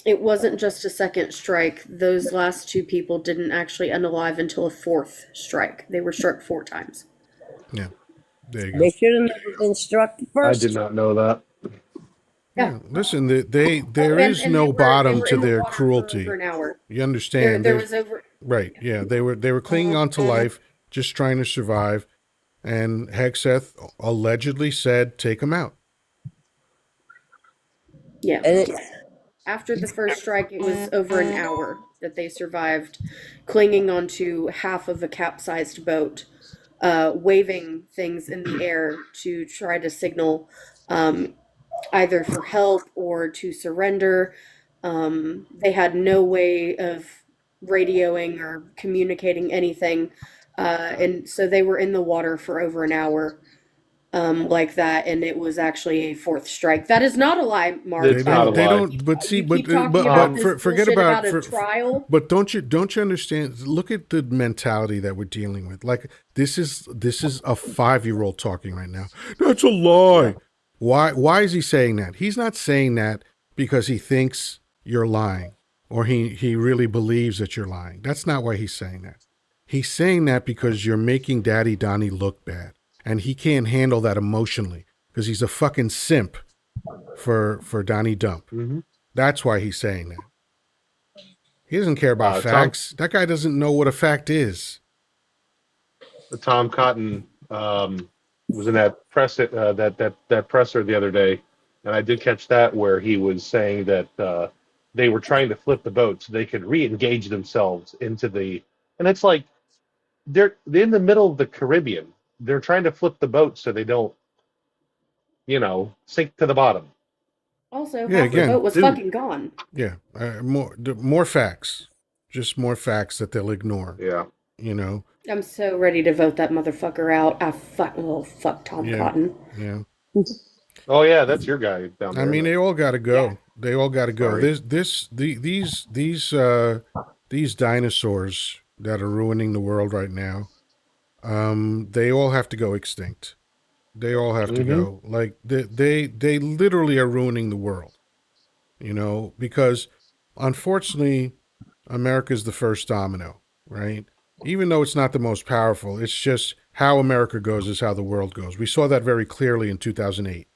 it wasn't just a second strike. Those last two people didn't actually end alive until a fourth strike. They were struck 4 times. Yeah. There you go. They should have never been struck first. I did not know that. Yeah. Listen, there is no bottom to their cruelty. For an hour. You understand? There was over. Right. Yeah. They were clinging on to life, just trying to survive. And Hexeth allegedly said, take them out. Yeah. After the first strike, it was over an hour that they survived, clinging onto half of a capsized boat, waving things in the air to try to signal either for help or to surrender. They had no way of radioing or communicating anything. And so they were in the water for over an hour. Like that, and it was actually a fourth strike. That is not a lie, Mark. It's not a lie. They don't. But see, forget about a trial. But don't you understand? Look at the mentality that we're dealing with. Like this is a 5-year-old talking right now. That's a lie. Why is he saying that? He's not saying that because he thinks you're lying or he really believes that you're lying. That's not why he's saying that. He's saying that because you're making Daddy Donnie look bad. And he can't handle that emotionally because he's a fucking simp for Donnie Dump. Mm-hmm. That's why he's saying that. He doesn't care about facts. That guy doesn't know what a fact is. Tom Cotton was in that press that presser the other day, and I did catch that where he was saying that they were trying to flip the boat so they could re-engage themselves into the. And it's like they're in the middle of the Caribbean. They're trying to flip the boat so they don't, sink to the bottom. Also, half the boat was fucking gone. Yeah, more facts. Just more facts that they'll ignore. Yeah. I'm so ready to vote that motherfucker out. Fuck Tom Cotton. Yeah. Oh yeah, that's your guy down I there, isn't mean, it? they all got to Yeah. go. They all got to go. Sorry. These dinosaurs that are ruining the world right now, they all have to go extinct. They all have to Mm-hmm. go. Like they literally are ruining the world. Because unfortunately, America's the first domino, right? Even though it's not the most powerful, it's just how America goes is how the world goes. We saw that very clearly in 2008.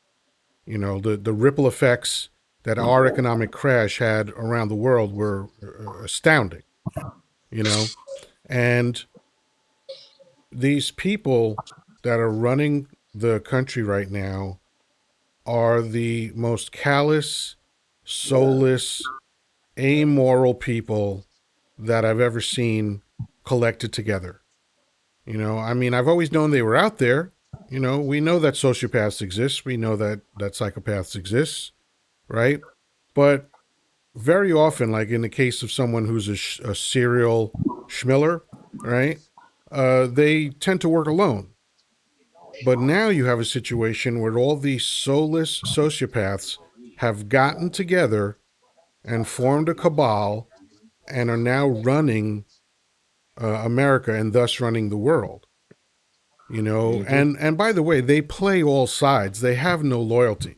The ripple effects that our economic crash had around the world were astounding, you know? And these people that are running the country right now are the most callous, soulless, amoral people that I've ever seen collected together. I mean, I've always known they were out there. We know that sociopaths exist. We know that psychopaths exist, right? But very often, like in the case of someone who's a serial schmiller, right? They tend to work alone. But now you have a situation where all these soulless sociopaths have gotten together and formed a cabal and are now running America and thus running the world. Mm-hmm. And by the way, they play all sides. They have no loyalty.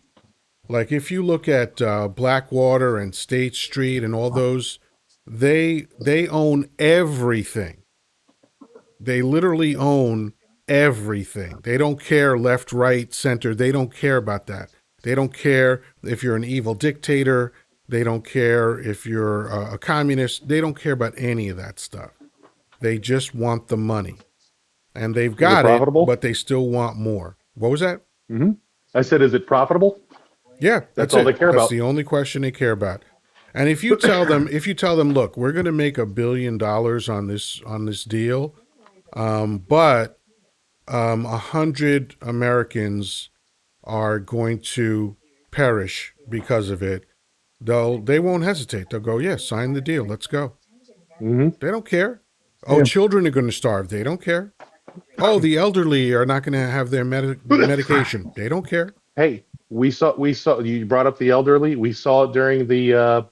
Like if you look at Blackwater and State Street and all those, they own everything. They literally own everything. They don't care left, right, center. They don't care about that. They don't care if you're an evil dictator. They don't care if you're a communist. They don't care about any of that stuff. They just want the money. And they've Is it got it, profitable? but they still want more. What was that? Mm-hmm. I said, is it profitable? Yeah, That's that's all they it. care That's about. the only question they care about. And if you tell them, look, we're going to make $1 billion on this deal, but 100 Americans are going to perish because of it, they won't hesitate. They'll go, yeah, sign the deal. Let's go. Mm-hmm. They don't care. Oh, Yeah. children are going to starve. They don't care. Oh, the elderly are not going to have their medication. They don't care. Hey, we saw you brought up the elderly. We saw it during the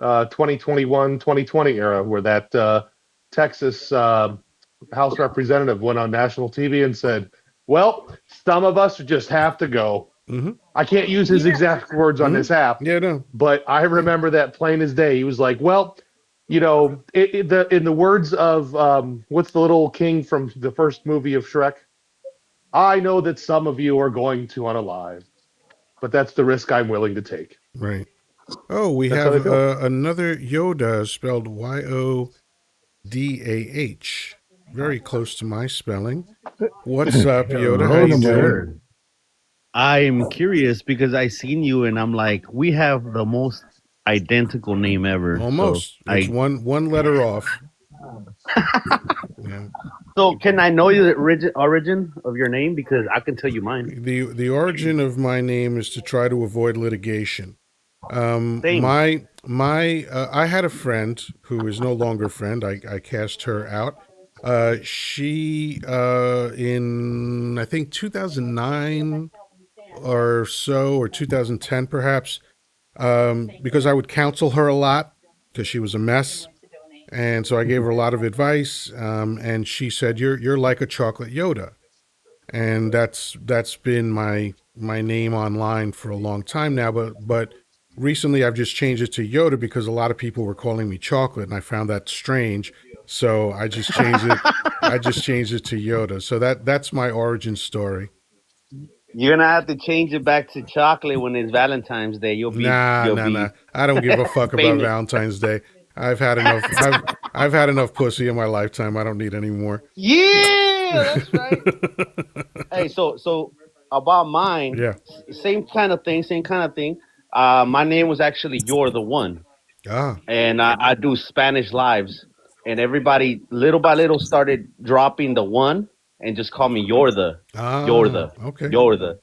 2021 2020 era where that Texas House representative went on national TV and said, "Well, some of us just have to go." Mm-hmm. I can't use his exact words on this app, Yeah, no. but I remember that plain as day. He was like, "Well, in the words of what's the little king from the first movie of Shrek? I know that some of you are going to unalive, but that's the risk I'm willing to take." Right. Oh, we That's how have they feel. another Yoda spelled Yodah. Very close to my spelling. What's up, Yoda? How Hold you a doing? minute. I'm curious because I seen you and I'm like, we have the most identical name ever. Almost. It's one letter off. Yeah. So can I know the origin of your name because I can tell you mine. The origin of my name is to try to avoid litigation. Same. I had a friend who is no longer a friend. I cast her out. She in I think 2009 or so, or 2010 perhaps, because I would counsel her a lot because she was a mess. And so I gave her a lot of advice, and she said, "You're like a chocolate Yoddah," and that's been my name online for a long time now. But recently I've just changed it to Yoda because a lot of people were calling me chocolate, and I found that strange. So I just changed it. I just changed it to Yoda. So that's my origin story. You're gonna have to change it back to chocolate when it's Valentine's Day. You'll be Nah. I don't give a fuck about famous. Valentine's Day. I've had enough. I've had enough pussy in my lifetime. I don't need any more. Yeah, that's right. Hey, so about mine, Yeah. same kind of thing, my name was actually You're the One, Ah. and I do Spanish lives, and everybody little by little started dropping the one and just call me Ah. Okay. You're the.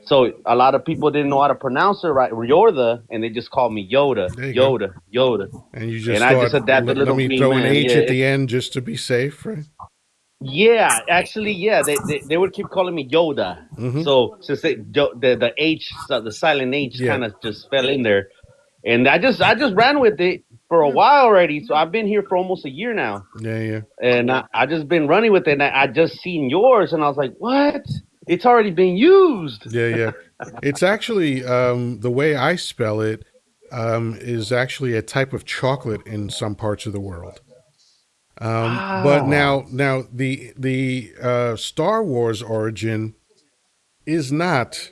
So a lot of people didn't know how to pronounce it right, You're the, and they just called me Yoda, There you go. Yoda, And you and just I just thought, adapted a let little me green throw an man. H Yeah, at the end just to be safe, right? Yeah, actually, yeah, they would keep calling me Yoda. Mm-hmm. So since the H, so the silent H, Yeah. kind of just fell in there, and I just ran with it for a Yeah. while already. So I've been here for almost a year now, Yeah. Yeah. and I just been running with it. And I just seen yours, and I was like, what? It's already been used. Yeah. Yeah. It's actually the way I spell it is actually a type of chocolate in some parts of the world. But Wow. now the Star Wars origin is not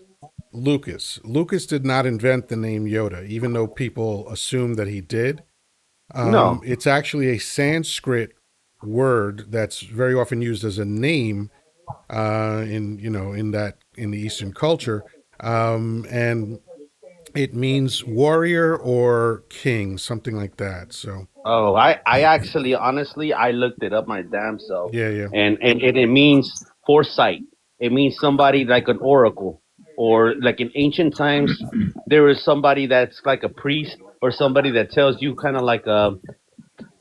Lucas. Lucas did not invent the name Yoda, even though people assume that he did. No. It's actually a Sanskrit word that's very often used as a name in in the Eastern culture, and it means warrior or king, something like that. So Oh, I actually, honestly, I looked it up my damn self, yeah, yeah. and it means foresight. It means somebody like an oracle, or like in ancient times, there was somebody that's like a priest or somebody that tells you kind of like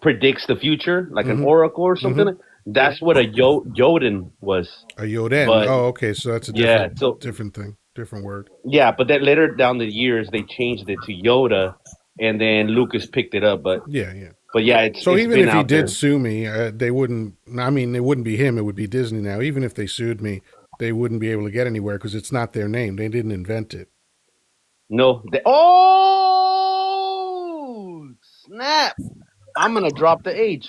predicts the future, like an Mm-hmm. oracle or Mm-hmm. something. That's what a Yoden was. A Yoden. But Oh, okay. So that's a yeah, so different thing, different word. yeah, but then later down the years they changed it to Yoda, and then Lucas picked it up. Yeah, yeah. But yeah, So it's even been if he out did there. sue me, they wouldn't. I mean, it wouldn't be him. It would be Disney now. Even if they sued me, they wouldn't be able to get anywhere because it's not their name. They didn't invent it. No. Oh snap! I'm gonna drop the H.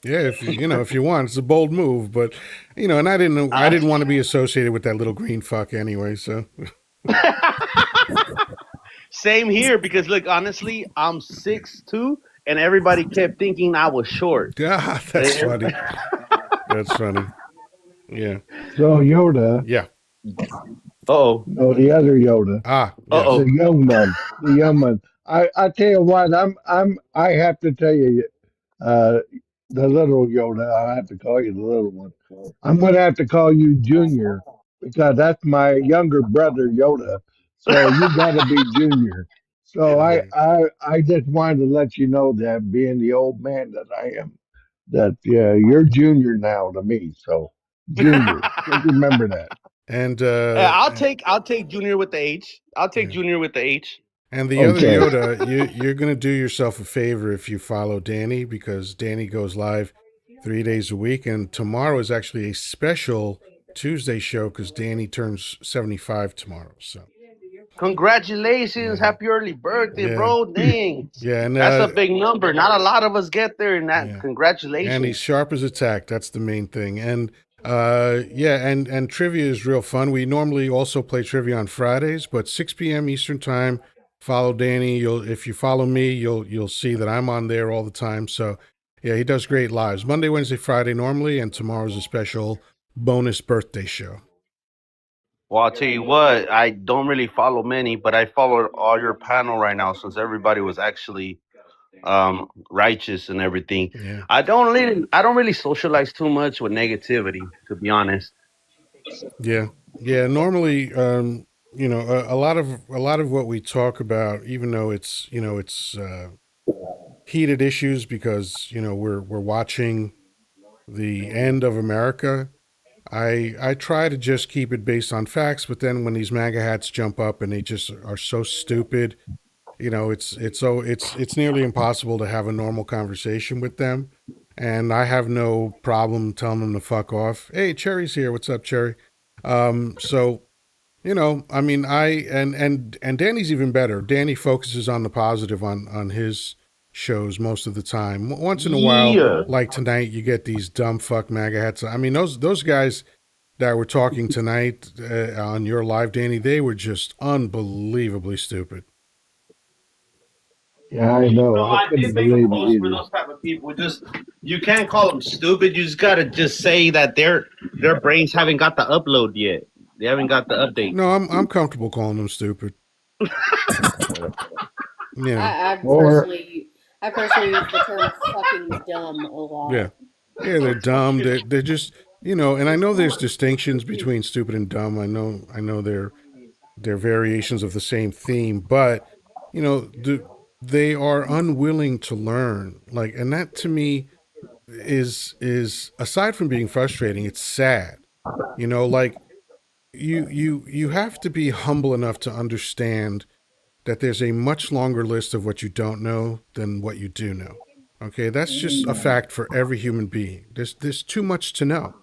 Yeah, if if you want, it's a bold move, but and I didn't want to be associated with that little green fuck anyway. So Same here because look, honestly, I'm 6'2", and everybody kept thinking I was short. ah, that's funny. That's funny. Yeah, So Yoda, yeah. Oh. no, the other Yoda, Ah, Uh yes. the oh. young one, the young one. I tell you what, I have to tell you, uh, the little Yoda. I have to call you the little one. I'm going to have to call you Junior because that's my younger brother Yoda. So you got to be Junior. So Right. I just wanted to let you know that being the old man that I am, that you're Junior now to me. So Junior, just remember that. And I'll take Junior with the H. I'll take yeah. Junior with the H. And the other Okay. Yoda, you're gonna do yourself a favor if you follow Danny because Danny goes live 3 days a week, and tomorrow is actually a special Tuesday show because Danny turns 75 tomorrow. So Congratulations, yeah, happy early birthday, yeah, bro! Dang, yeah, and that's a big number. Not a lot of us get there, and that yeah, and he's congratulations. sharp as a tack. That's the main thing. And yeah, and trivia is real fun. We normally also play trivia on Fridays, but 6 p.m. Eastern time. Follow Danny. If you follow me, you'll see that I'm on there all the time. So yeah, he does great lives. Monday, Wednesday, Friday normally, and tomorrow's a special bonus birthday show. Well, I'll tell you what, I don't really follow many, but I followed all your panel right now since everybody was actually righteous and everything. Yeah. I don't really socialize too much with negativity, to be honest. Yeah, yeah. Normally, a lot of what we talk about, even though it's heated issues because we're watching the end of America. I try to just keep it based on facts, but then when these MAGA hats jump up and they just are so stupid, it's nearly impossible to have a normal conversation with them. And I have no problem telling them to fuck off. Hey, Cherry's here. What's up, Cherry? So I mean, and Danny's even better. Danny focuses on the positive on his shows most of the time. Once in a while, Yeah. like tonight, you get these dumb fuck MAGA hats. I mean, those guys that were talking tonight on your live, Danny, they were just unbelievably stupid. Yeah, I know. I I did couldn't make a believe it post for either. those type of people. Just you can't call them stupid. You just gotta just say that their brains haven't got the upload yet. They haven't got the update. No, I'm comfortable calling them stupid. You know, I, I Or personally, I personally use the term "fucking dumb" a yeah, lot. yeah, they're dumb. They're just and I know there's distinctions between stupid and dumb. I know they're variations of the same theme, but they are unwilling to learn. Like, and that to me is aside from being frustrating, it's sad. You know, like you have to be humble enough to understand that there's a much longer list of what you don't know than what you do know. Okay, that's just a fact for every human being. There's too much to know.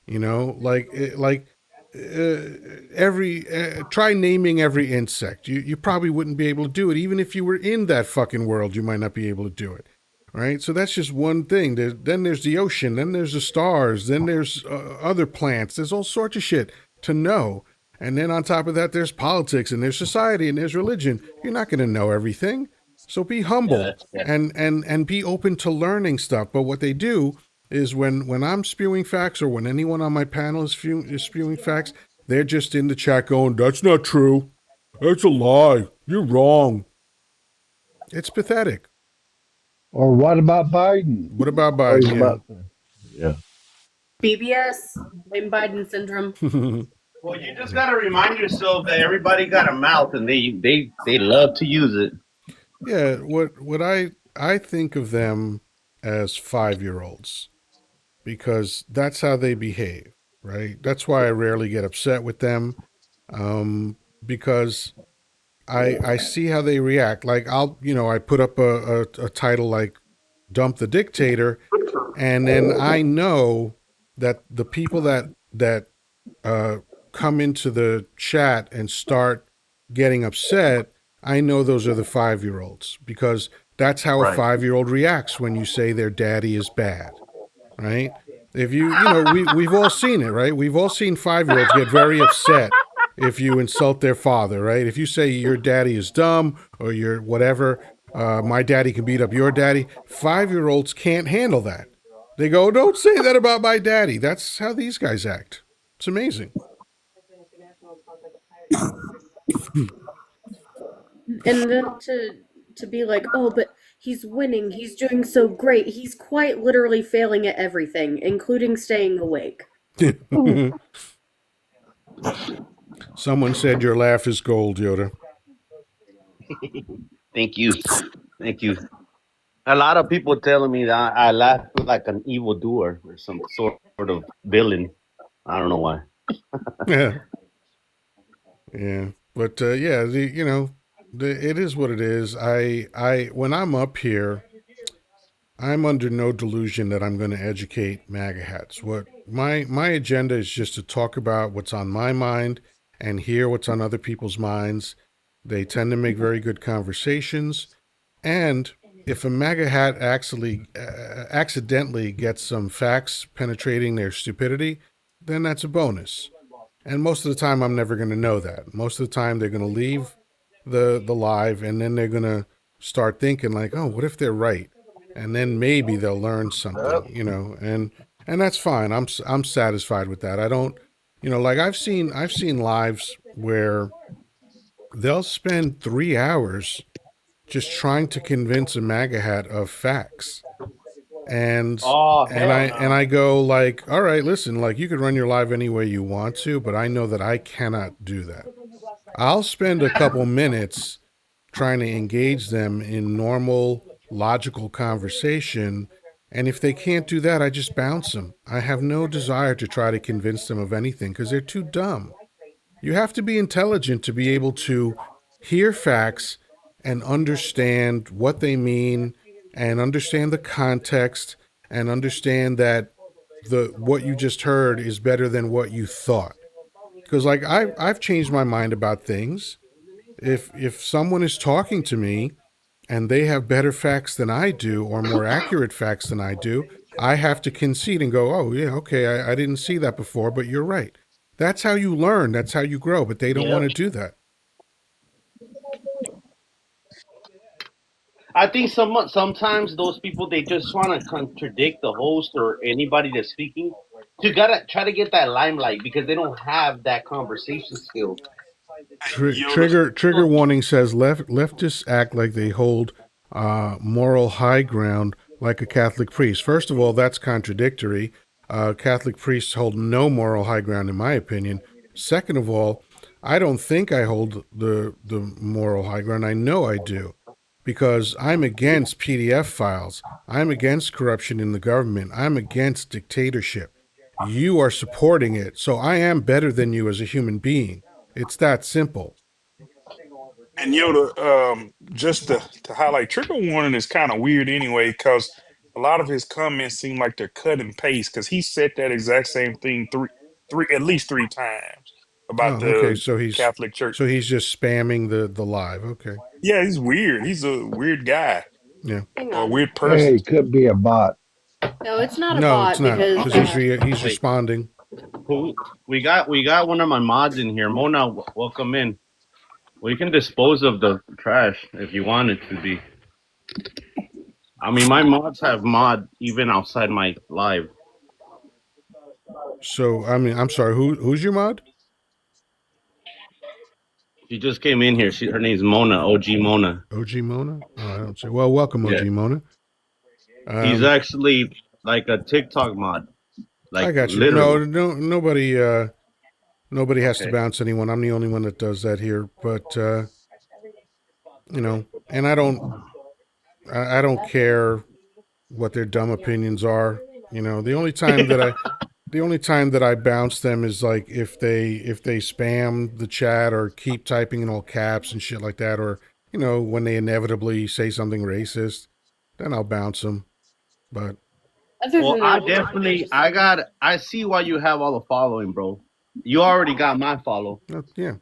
You know, every try naming every insect. You probably wouldn't be able to do it, even if you were in that fucking world. You might not be able to do it, right? So that's just one thing. Then there's the ocean. Then there's the stars. Then there's other plants. There's all sorts of shit to know. And then on top of that, there's politics and there's society and there's religion. You're not going to know everything. So be humble and be open to learning stuff. But what they do is when I'm spewing facts or when anyone on my panel is spewing facts, they're just in the chat going, "That's not true. That's a lie. You're wrong." It's pathetic. Or what about Biden? What about Biden? Yeah. BBS, blame Biden syndrome. Well, you just got to remind yourself that everybody got a mouth and they love to use it. Yeah, what I think of them as 5-year-olds because that's how they behave, right? That's why I rarely get upset with them, because I see how they react. Like I put up a title like "Dump the Dictator," and then I know that the people that come into the chat and start getting upset, I know those are the 5-year-olds because that's how a 5-year-old reacts when you say their daddy is bad, right? If we've all seen it, right? We've all seen 5-year-olds get very upset if you insult their father, right? If you say your daddy is dumb or you're whatever, my daddy can beat up your daddy. 5-year-olds can't handle that. They go, "Don't say that about my daddy." That's how these guys act. It's amazing. And then to be like, "Oh, but he's winning. He's doing so great. He's quite literally failing at everything, including staying awake." Someone said your laugh is gold, Yoddah. Thank you. A lot of people telling me that I laugh like an evildoer or some sort of villain. I don't know why. Yeah. But it is what it is. I when I'm up here, I'm under no delusion that I'm going to educate MAGA hats. What my agenda is just to talk about what's on my mind and hear what's on other people's minds. They tend to make very good conversations, and if a MAGA hat accidentally gets some facts penetrating their stupidity, then that's a bonus. And most of the time, I'm never going to know that. Most of the time, they're going to leave the live, and then they're going to start thinking like, "Oh, what if they're right?" And then maybe they'll learn something, and that's fine. I'm satisfied with that. I don't, like I've seen lives where they'll spend 3 hours just trying to convince a MAGA hat of facts. And I go like, "All right, listen, like you could run your live any way you want to, but I know that I cannot do that. I'll spend a couple minutes trying to engage them in normal, logical conversation, and if they can't do that, I just bounce them. I have no desire to try to convince them of anything because they're too dumb. You have to be intelligent to be able to hear facts and understand what they mean and understand the context and understand that what you just heard is better than what you thought." Because like I've changed my mind about things. If someone is talking to me and they have better facts than I do or more accurate facts than I do, I have to concede and go, "Oh yeah, okay, I didn't see that before, but you're right." That's how you learn. That's how you grow. But they don't want to do that. I think sometimes those people they just want to contradict the host or anybody that's speaking. You gotta try to get that limelight because they don't have that conversation skill. Trigger warning says leftists act like they hold moral high ground like a Catholic priest. First of all, that's contradictory. Catholic priests hold no moral high ground, in my opinion. Second of all, I don't think I hold the moral high ground. I know I do. because I'm against PDF files. I'm against corruption in the government. I'm against dictatorship. You are supporting it, so I am better than you as a human being. It's that simple. And Yoda, just to highlight, trigger warning is kind of weird anyway, because a lot of his comments seem like they're cut and paste. Because he said that exact same thing at least three times about Oh, okay. the Catholic Church. So he's just spamming the live. Okay. Yeah, he's weird. He's a weird guy Yeah. Hang or a on. weird Hey, person. it could be a bot. No, it's not a No, bot it's not, because because he's Wait. responding. Who we got one of my mods in here. Mona, welcome in. We can dispose of the trash if you want it to be. I mean, my mods have mod even outside my live. So I mean, I'm sorry. Who's your mod? She just came in here. Her name's Mona, OG Mona. OG Mona? Oh, I don't say. Well, welcome, OG Yeah. Mona. He's actually like a TikTok mod. Like I got you. literally. No, nobody has to bounce anyone. I'm the only one that does that here. But and I don't care what their dumb opinions are. The only time that I bounce them is like if they spam the chat or keep typing in all caps and shit like that, or when they inevitably say something racist, then I'll bounce them. But other than that, I see why you have all the following, bro. You already got my follow. yeah.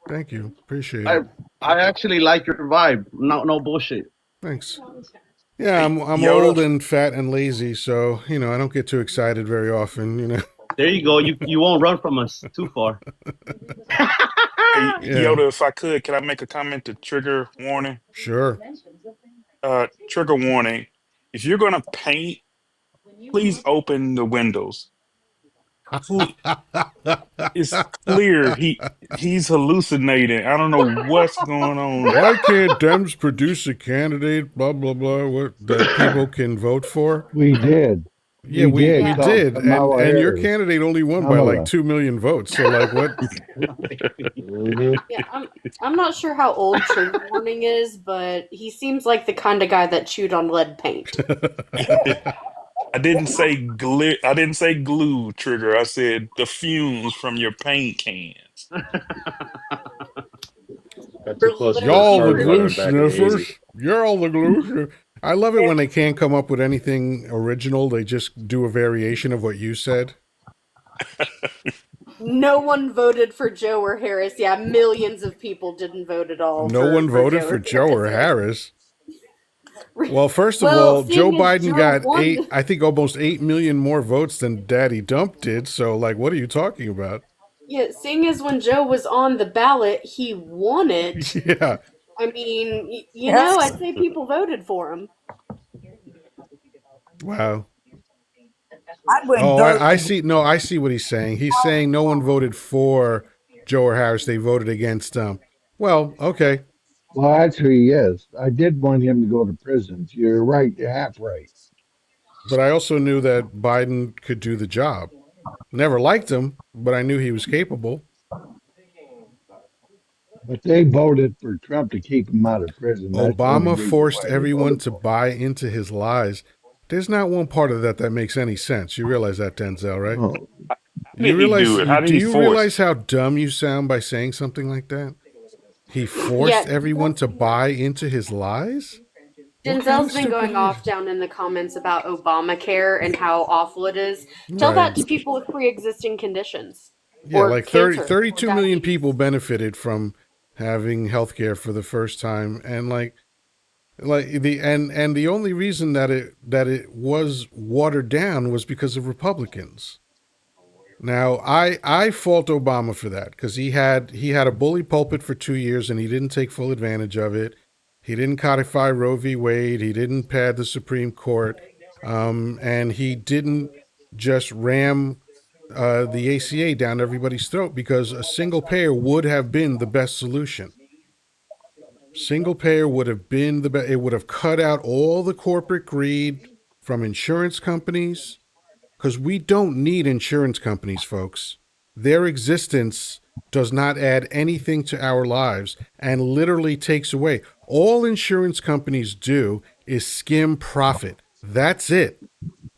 Thank you. Appreciate it. I actually like your vibe. No bullshit. Thanks. Yeah, I'm Yoda. old and fat and lazy, so I don't get too excited very often. There you go. You won't run from us too far. Hey, Yeah. Yoda, if I could, can I make a comment to trigger warning? Sure. Trigger warning. If you're gonna paint, please open the windows. It's clear he's hallucinating. I don't know what's going on. Why can't Dems produce a candidate? Blah blah blah. That people can vote for. We did. Yeah, we did, Kamala and your Harris. candidate only won by like 2 million votes. So like what? yeah, I'm not sure how old Trigger Warning is, but he seems like the kind of guy that chewed on lead paint. I didn't say glue, Trigger. I said the fumes from your paint cans. Got too close to Y'all the retarded glue on it back in the sniffers. 80s. You're all the glue. I love it when they can't come up with anything original. They just do a variation of what you said. No one voted for Joe or Harris. Yeah, millions of people didn't vote at all. No one voted for Joe or Harris. Well, first of all, Joe Biden got I think almost 8 million more votes than Daddy Dump did. So, like, what are you talking about? Yeah, seeing as when Joe was on the ballot, he won it. Yeah. I mean, I'd say people voted for him. Wow. I would vote. I see. No, I see what he's saying. He's saying no one voted for Joe or Harris. They voted against Well, okay. Well, actually, yes. I did want him to go to prison. You're right. You're half right. But I also knew that Biden could do the job. Never liked him, but I knew he was capable. But they voted for Trump to keep him out of prison. That's the only Obama reason forced why they everyone voted to for him. buy into his lies. There's not one part of that makes any sense. You realize that, Denzel, right? Oh, How did he do it? How did Do he you force? realize how dumb you sound by saying something like that? He forced everyone to buy into his lies? Denzel's been going off down in the comments about Obamacare and how awful it is. Tell that to people with pre-existing conditions. Yeah, or like cancer, 32 or million diabetes. people benefited from having health care for the first time, and the only reason that it was watered down was because of Republicans. Now, I fault Obama for that, because he had a bully pulpit for 2 years and he didn't take full advantage of it. He didn't codify Roe v. Wade. He didn't pad the Supreme Court, and he didn't just ram the ACA down everybody's throat, because a single payer would have been the best solution. Single payer would have been the best. It would have cut out all the corporate greed from insurance companies, because we don't need insurance companies, folks. their existence does not add anything to our lives and literally takes away. All insurance companies do is skim profit. That's it.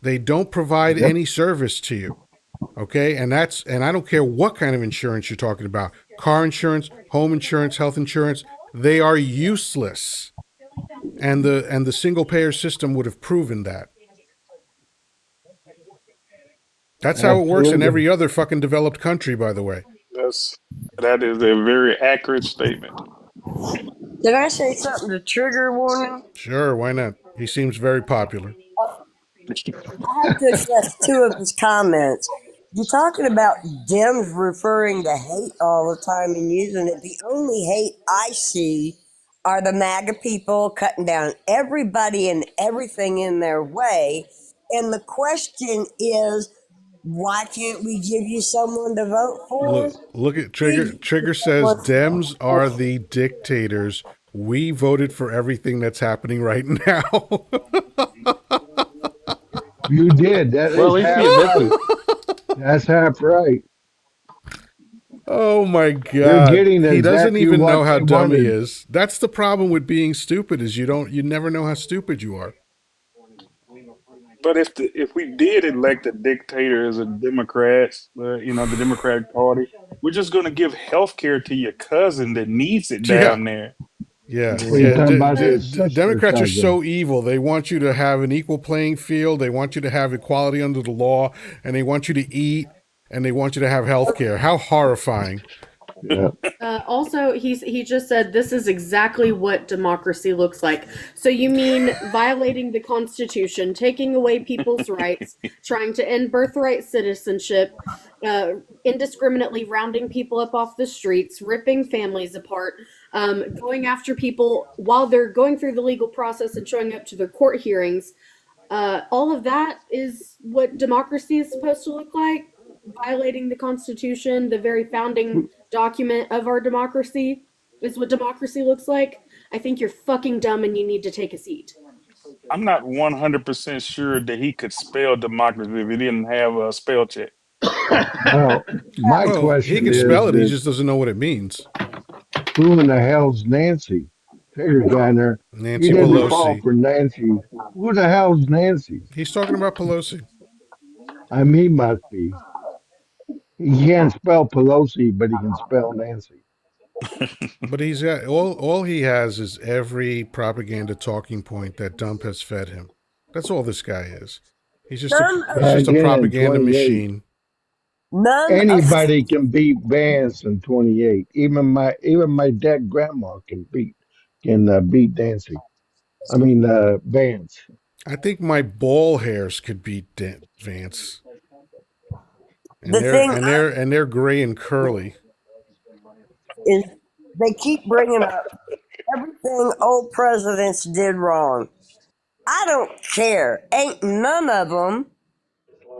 They don't provide Yep. any service to you. Okay? And I don't care what kind of insurance you're talking about. Car insurance, home insurance, health insurance, they are useless. And the single payer system would have proven that. That's how it works in Absolutely. every other fucking developed country, by the way. That is a very accurate statement. Did I say something to trigger warning? Sure, why not? He seems very popular. I have to address two of his comments. You're talking about Dems referring to hate all the time and using it. The only hate I see are the MAGA people cutting down everybody and everything in their way. And the question is, why can't we give you someone to vote for? Look at We Trigger. give you Trigger says someone to Dems vote are for. the dictators. We voted for everything that's happening right now. You did. That Well, is at least he half admits right. it. That's half right. Oh my They're god. getting He doesn't exactly even know what how they dumb he wanted. is. That's the problem with being stupid is you never know how stupid you are. But if we did elect a dictator as a Democrat, the Democratic Party, we're just going to give health care to your cousin that needs it Yeah. down there. Yeah. What are you Yeah. talking about? His sister Democrats are cousin. so evil. They want you to have an equal playing field. They want you to have equality under the law, and they want you to eat, and they want you to have health care. How horrifying. Yeah. Also, he just said this is exactly what democracy looks like. So you mean violating the Constitution, taking away people's rights, trying to end birthright citizenship, indiscriminately rounding people up off the streets, ripping families apart, going after people while they're going through the legal process and showing up to their court hearings. All of that is what democracy is supposed to look like. Violating the Constitution, the very founding document of our democracy, is what democracy looks like. I think you're fucking dumb and you need to take a seat. I'm not 100% sure that he could spell democracy if he didn't have a spell check. Well, my Well, he question can spell it. He is just doesn't know what it means. who in the hell's Nancy? Trigger guy there. He Nancy didn't fall Pelosi. for Nancy. Who the hell's Nancy? He's talking about Pelosi. I mean, he must be. He can't spell Pelosi, but he can spell Nancy. But he's got all he has is every propaganda talking point that Dump has fed him. That's all this guy is. None He's of Back just a in propaganda 28. machine. none of Anybody can beat Vance in 28. Even my dead grandma can beat Nancy. I mean Vance. I think my ball hairs could beat Vance. And the thing they're gray and curly. is they keep bringing up everything old presidents did wrong. I don't care. Ain't none of them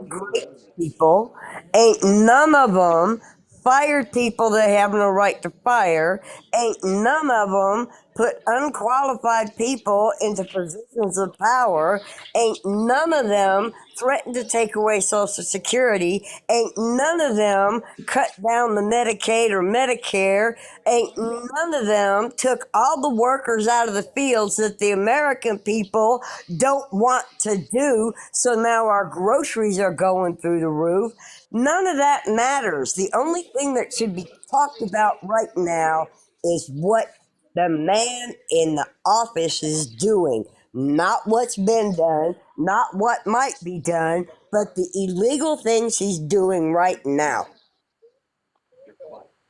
great people. Ain't none of them fired people that have no right to fire. Ain't none of them put unqualified people into positions of power. Ain't none of them threatened to take away Social Security. Ain't none of them cut down the Medicaid or Medicare. Ain't none of them took all the workers out of the fields that the American people don't want to do. So now our groceries are going through the roof. None of that matters. The only thing that should be talked about right now is what the man in the office is doing. Not what's been done, not what might be done, but the illegal things he's doing right now.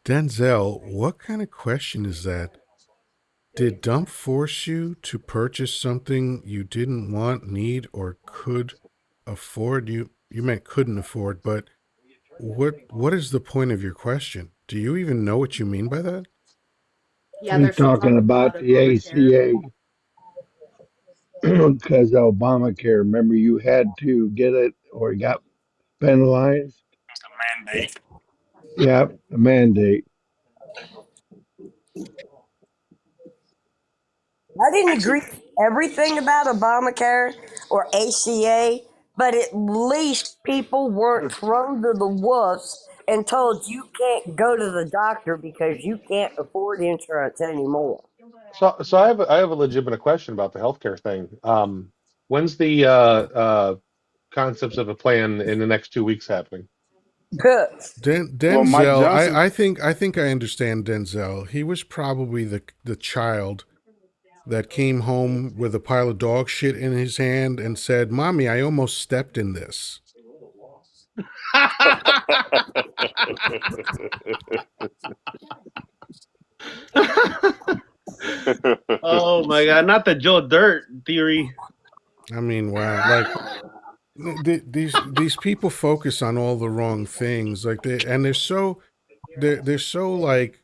Denzel, what kind of question is that? Did Dump force you to purchase something you didn't want, need, or could afford? You meant couldn't afford, but what is the point of your question? Do you even know what you mean by that? Yeah, He's there's some talking talk about about the Obamacare. ACA because Obamacare. Remember, you had to get it or you got penalized. It's a mandate. Yeah, the mandate. I didn't Actually, agree with everything about Obamacare or ACA, but at least people weren't thrown to the wolves and told you can't go to the doctor because you can't afford insurance anymore. So I have a legitimate question about the healthcare thing. When's the concepts of a plan in the next 2 weeks happening? Well, Mike Denzel, Johnson. I think I understand Denzel. He was probably the child that came home with a pile of dog shit in his hand and said, "Mommy, I almost stepped in this." Oh my god, not the Joe Dirt theory. I mean, wow, like these people focus on all the wrong things, like they're so like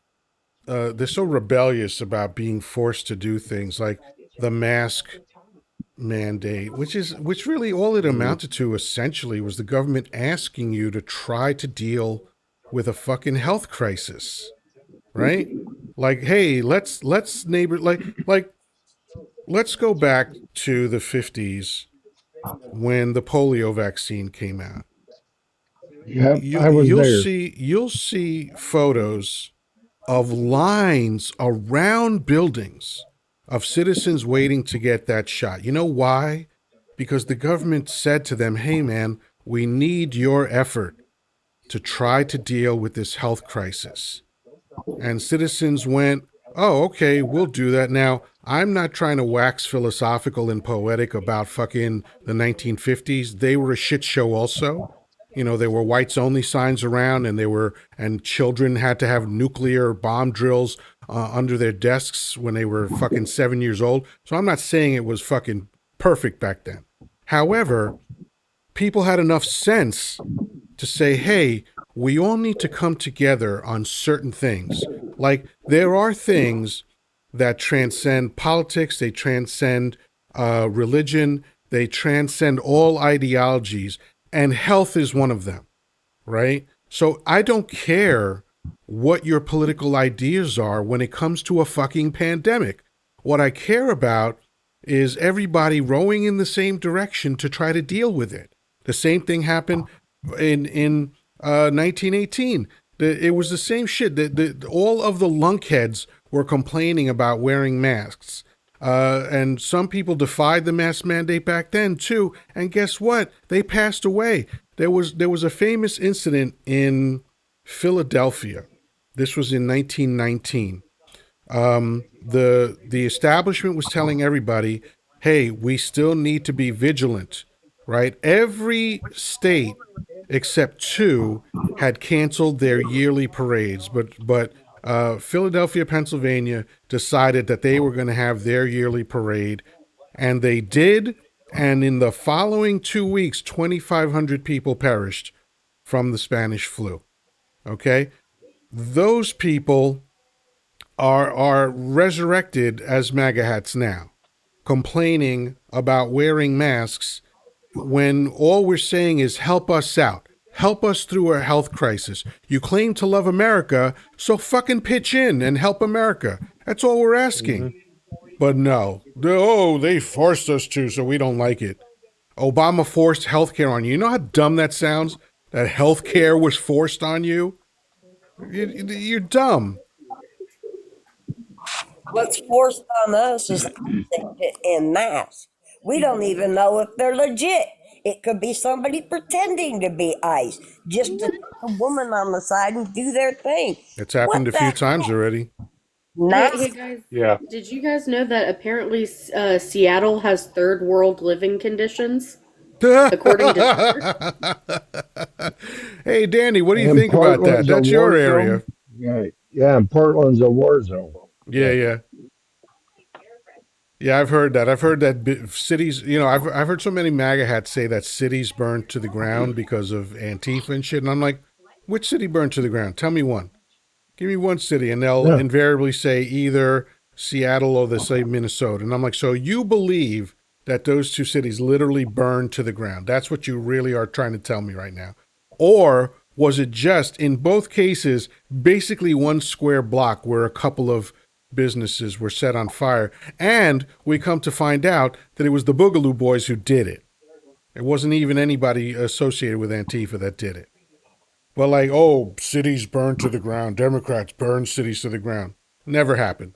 they're so rebellious about being forced to do things like the mask mandate, which really all it amounted to essentially was the government asking you to try to deal with a fucking health crisis, right? Like, hey, let's neighbor like let's go back to the 50s when the polio vaccine came out. Yep, I was there. You'll see photos of lines around buildings of citizens waiting to get that shot. You know why? Because the government said to them, "Hey man, we need your effort to try to deal with this health crisis." And citizens went, "Oh, okay, we'll do that." Now, I'm not trying to wax philosophical and poetic about fucking the 1950s. They were a shit show also. You know, there were whites only signs around, and children had to have nuclear bomb drills under their desks when they were fucking 7 years old. So I'm not saying it was fucking perfect back then. However, people had enough sense to say, hey, we all need to come together on certain things. Like, there are things that transcend politics, they transcend religion, they transcend all ideologies, and health is one of them, right? So I don't care what your political ideas are when it comes to a fucking pandemic. What I care about is everybody rowing in the same direction to try to deal with it. The same thing happened in 1918. It was the same shit. All of the lunkheads were complaining about wearing masks. And some people defied the mask mandate back then too. And guess what? They passed away. There was a famous incident in Philadelphia. This was in 1919. The establishment was telling everybody, hey, we still need to be vigilant, right? Every state except two had canceled their yearly parades, but Philadelphia, Pennsylvania decided that they were going to have their yearly parade, and they did. And in the following 2 weeks, 2,500 people perished from the Spanish flu. Okay, those people are resurrected as MAGA hats now, complaining about wearing masks when all we're saying is help us out. Help us through a health crisis. You claim to love America, so fucking pitch in and help America. That's all we're asking. But no. They forced us to, so we don't like it. Obama forced healthcare on you. You know how dumb that sounds? That healthcare was forced on you? You're dumb. What's forced on us is in masks. We don't even know if they're legit. It could be somebody pretending to be ICE just to take a woman on the side and do their thing. It's happened What a few the times already. Hey guys, Yeah. did you guys know that apparently Seattle has third world living conditions? According to Hey, Danny, what do you And think about that? Portland's a That's your war area. zone. Yeah, yeah, and Portland's a war zone. Yeah. Yeah, I've heard that. I've heard that cities, I've heard so many MAGA hats say that cities burned to the ground because of Antifa and shit. And I'm like, which city burned to the ground? Tell me one. Give me one city. And they'll Yeah. invariably say either Seattle or they say Minnesota. And I'm like, so you believe that those two cities literally burned to the ground? That's what you really are trying to tell me right now. Or was it just, in both cases, basically one square block where a couple of businesses were set on fire? And we come to find out that it was the Boogaloo Boys who did it. It wasn't even anybody associated with Antifa that did it. But like, oh, cities burned to the ground. Democrats burn cities to the ground. Never happened.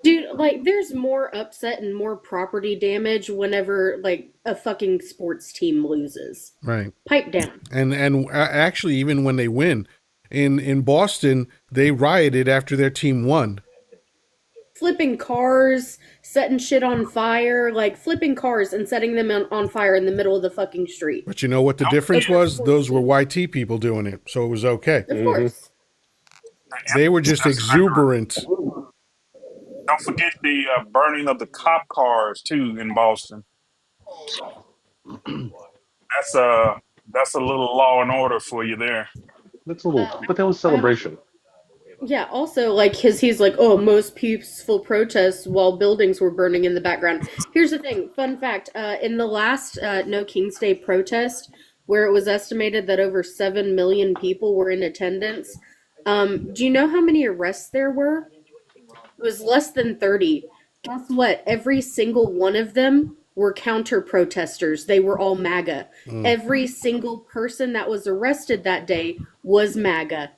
Dude, like, there's more upset and more property damage whenever, like, a fucking sports team loses. Right. Pipe down. And actually, even when they win, in Boston, they rioted after their team won. Flipping cars, setting shit on fire, like flipping cars and setting them on fire in the middle of the fucking street. But you know what the difference was? Those were YT people doing it, so it was okay. Of course. They were just exuberant. Don't forget the burning of the cop cars too in Boston. That's a little law and order for you there. That's a little, but that was celebration. Yeah, also, like, he's like, oh, most peaceful protests while buildings were burning in the background. Here's the thing, fun fact, in the last No King's Day protest, where it was estimated that over 7 million people were in attendance, do you know how many arrests there were? It was less than 30. Guess what? Every single one of them were counter protesters. They were all MAGA. Every single person that was arrested that day was MAGA.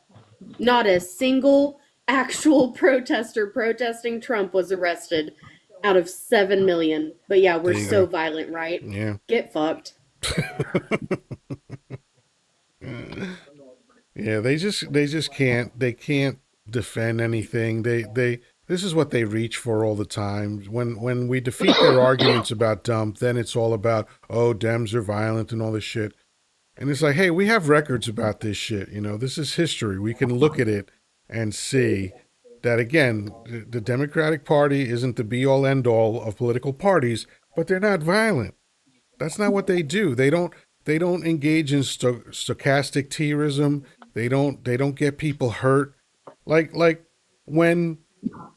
Not a single actual protester protesting Trump was arrested out of 7 million. But yeah, we're so violent, right? Yeah. Get fucked. Yeah, they just can't defend anything. This is what they reach for all the time. When we defeat their arguments about dump, then it's all about, oh, Dems are violent and all this shit. And it's like, hey, we have records about this shit. You know, this is history. We can look at it and see that, again, the Democratic Party isn't the be-all, end-all of political parties, but they're not violent. That's not what they do. They don't engage in stochastic terrorism. They don't get people hurt. Like when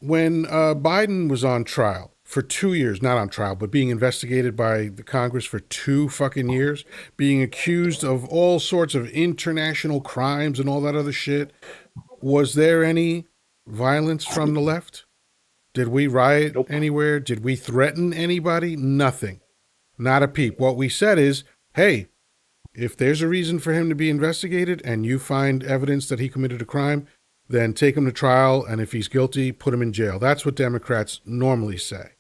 Biden was on trial for 2 years, not on trial, but being investigated by the Congress for 2 fucking years, being accused of all sorts of international crimes and all that other shit. Was there any violence from the left? Did we riot anywhere? Did we threaten anybody? Nothing. Not a peep. What we said is, hey, if there's a reason for him to be investigated and you find evidence that he committed a crime, then take him to trial, and if he's guilty, put him in jail. That's what Democrats normally say,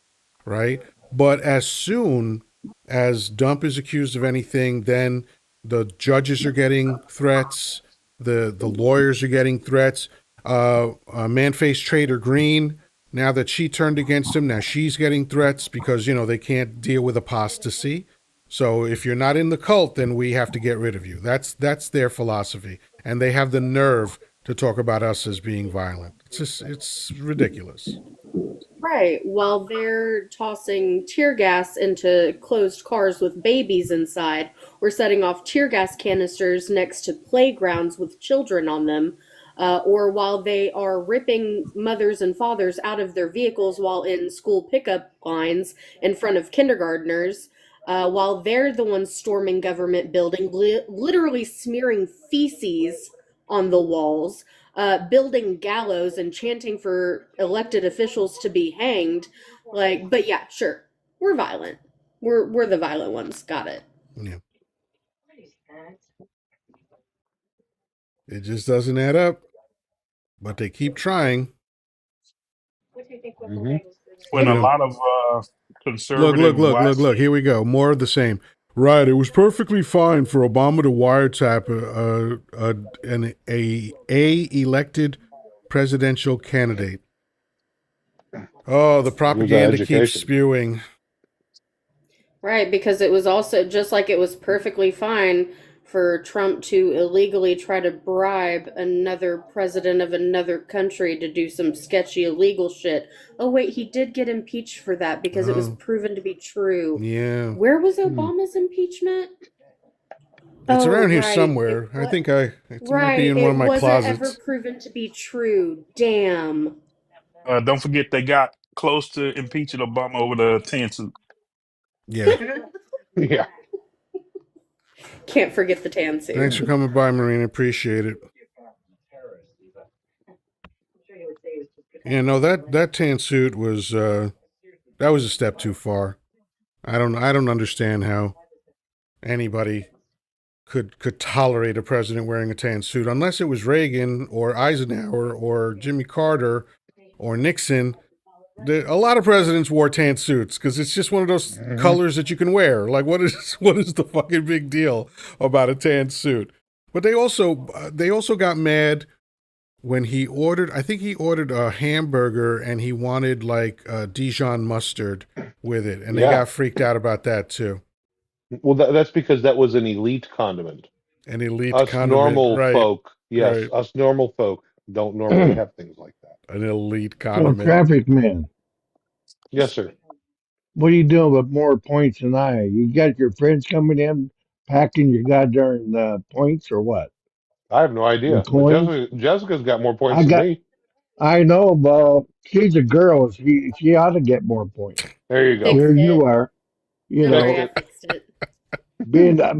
right? But as soon as Dump is accused of anything, then the judges are getting threats, the lawyers are getting threats. Man-faced Trader Green, now that she turned against him, now she's getting threats because, you know, they can't deal with apostasy. So if you're not in the cult, then we have to get rid of you. That's their philosophy. And they have the nerve to talk about us as being violent. It's ridiculous. Right, while they're tossing tear gas into closed cars with babies inside, or setting off tear gas canisters next to playgrounds with children on them, or while they are ripping mothers and fathers out of their vehicles while in school pickup lines in front of kindergartners, while they're the ones storming government building, literally smearing feces on the walls, building gallows and chanting for elected officials to be hanged. Like, but yeah, sure, we're violent. We're the violent ones. Got it. Yeah. It just doesn't add up. But they keep trying. When a lot of conservative Look. Here we go. More of the same. Right. It was perfectly fine for Obama to wiretap a elected presidential candidate. Oh, the propaganda keeps spewing. Right, because it was also just like it was perfectly fine for Trump to illegally try to bribe another president of another country to do some sketchy illegal shit. Oh, wait, he did get impeached for that because it was proven to be true. Yeah. Where was Obama's impeachment? It's around here somewhere. I think it might be in one of my closets. It wasn't ever proven to be true. Damn. don't forget they got close to impeaching Obama over the tan suit. Yeah. Yeah. Can't forget the tan suit. Thanks for coming by, Marina. Appreciate it. Yeah, no, that tan suit was that was a step too far. I don't understand how anybody could tolerate a president wearing a tan suit, unless it was Reagan or Eisenhower or Jimmy Carter or Nixon. A lot of presidents wore tan suits because it's just one of those colors that you can wear. Like, what is the fucking big deal about a tan suit? But they also got mad when he ordered. I think he ordered a hamburger and he wanted like Dijon mustard with it, and they got freaked out about that too. Well, that's because that was an elite condiment. An elite us condiment, normal right? Folk, yes, right. Us normal folk don't normally have things like that. An elite So, condiment. traffic man, Yes, sir. what are you doing with more points than I? You got your friends coming in, packing your goddamn points or what? I have no Your idea, but coins? Jessica's got more points I than got. me. I know, but she's a girl. She ought to get more points. There you go. Fixed Here you it. are. You Don't Fixed worry, know, I it. fixed it.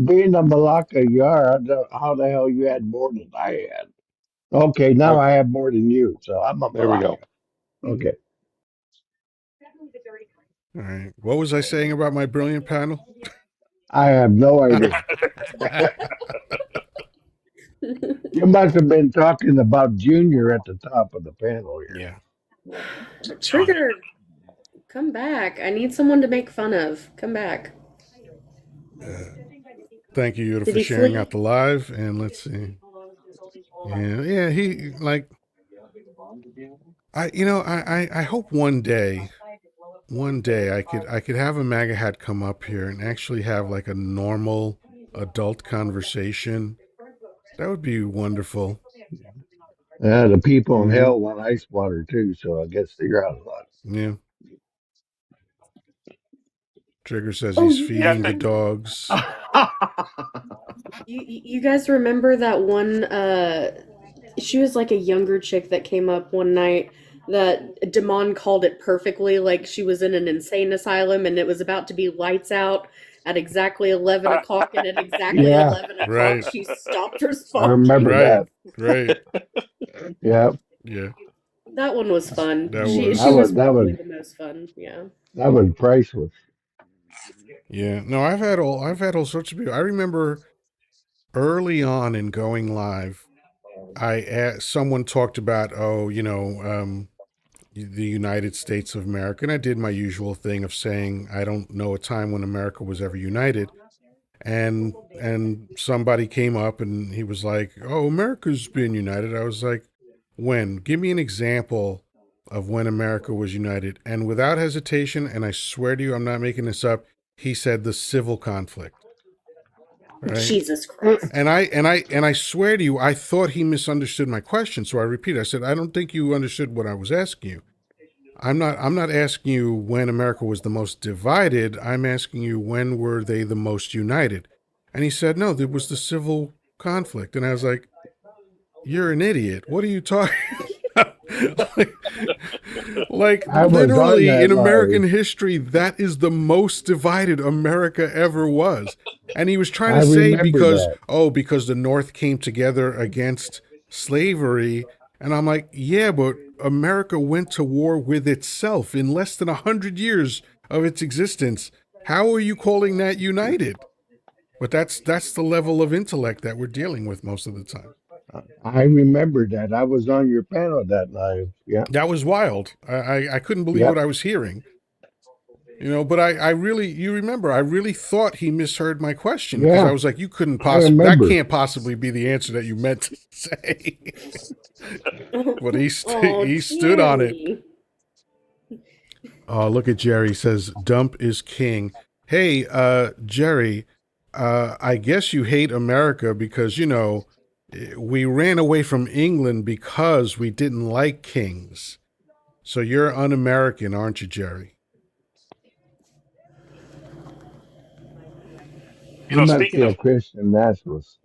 being the Malacca you are, how the hell you had more than I had? Okay, now I have more than you, so I'm a There we Malacca. go. Okay. All right. What was I saying about my brilliant panel? I have no idea. You must have been talking about Junior at the top of the panel here. Yeah. Trigger, come back. I need someone to make fun of. Come back. Thank you, Yoda, Did for he sharing flee? out the live. And let's see. Yeah, he like. I hope one day I could have a MAGA hat come up here and actually have like a normal adult conversation. That would be wonderful. The people in Mm-hmm. hell want ice water too, so I guess they're out of luck. Yeah. Trigger says Oh, he's you guys feeding the dogs. you guys remember that one she was like a younger chick that came up one night that Damon called it perfectly, like she was in an insane asylum and it was about to be lights out at exactly 11 o'clock, and at exactly Yeah, 11 o'clock Right. she stopped I responding. remember Right. that. Right. Yeah, Yeah. That one was fun. That She was. was that probably was the most fun. Yeah. that was priceless. Yeah. No, I've had all sorts of people. I remember early on in going live, someone talked about, the United States of America, and I did my usual thing of saying I don't know a time when America was ever united. And somebody came up and he was like, "Oh, America's been united." I was like, "When? Give me an example of when America was united." And without hesitation, and I swear to you, I'm not making this up, he said the civil conflict. Right? Jesus Christ. And I swear to you, I thought he misunderstood my question. So I repeated. I said, "I don't think you understood what I was asking you. I'm not asking you when America was the most divided. I'm asking you when were they the most united?" And he said, "No, there was the civil conflict." And I was like, "You're an idiot. What are you talking about?" like I was on literally that in American live. history, that is the most divided America ever was. And he was trying I to say remember because that. because the North came together against slavery. And I'm like, yeah, but America went to war with itself in less than 100 years of its existence. How are you calling that united? But that's the level of intellect that we're dealing with most of the time. I remember that. I was on your panel that live. Yeah. That was wild. I couldn't believe what Yep. I was hearing. But I really, you remember, I really thought he misheard my question because I Yeah. was like, you couldn't I that remember. can't possibly be the answer that you meant to say. But he stood on it. Jerry. Oh, look at Jerry. He says, "Dump is king." Hey, Jerry, I guess you hate America because, we ran away from England because we didn't like kings. So you're un-American, aren't you, Jerry? He must be a Christian nationalist.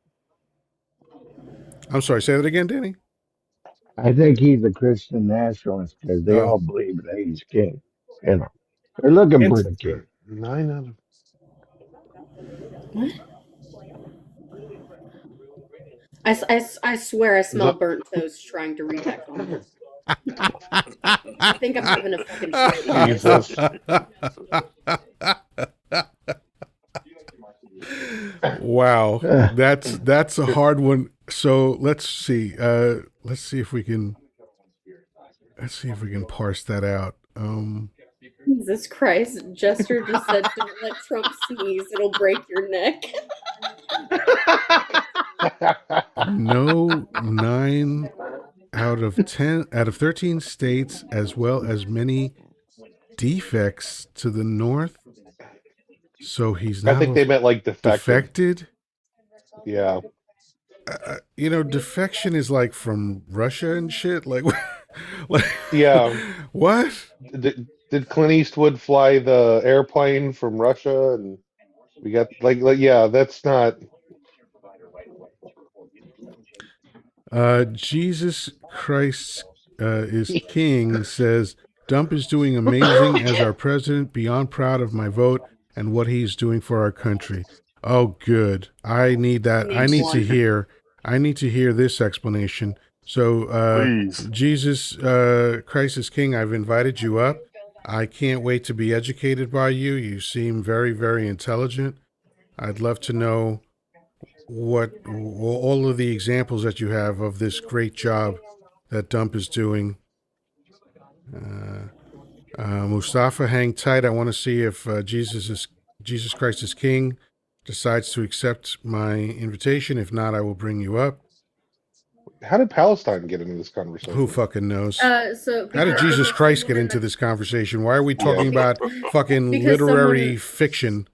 I'm sorry, say that again, Danny? I think he's a Christian nationalist because they Oh. all believe that he's king. They're looking for the king. 9 out of. What? I swear I smell burnt toast trying to read that comment. I think I'm having a fucking stroke, guys. Jesus. Wow, that's a hard one. So let's see. Let's see if we can parse that out. Jesus Christ. Jester just said, don't let Trump sneeze, it'll break your neck. No, 9 out of 13 states, as well as many defects to the north. So he's I not think they meant like defected. Yeah. Defection is like from Russia and shit. Like, like Yeah. what? Did Clint Eastwood fly the airplane from Russia? And we got yeah, that's not. Jesus Christ is King says, Dump is doing amazing as our president, beyond proud of my vote and what he's doing for our country. Oh, good. I need that. I need to hear. I need to hear this explanation. So, Please. Jesus Christ is King, I've invited you up. I can't wait to be educated by you. You seem very, very intelligent. I'd love to know what all of the examples that you have of this great job that Dump is doing. Mustafa, hang tight. I want to see if Jesus Christ is King decides to accept my invitation. If not, I will bring you up. How did Palestine get into this conversation? Who fucking knows? So how did Jesus Christ get into this conversation? Why are we talking about fucking literary fiction?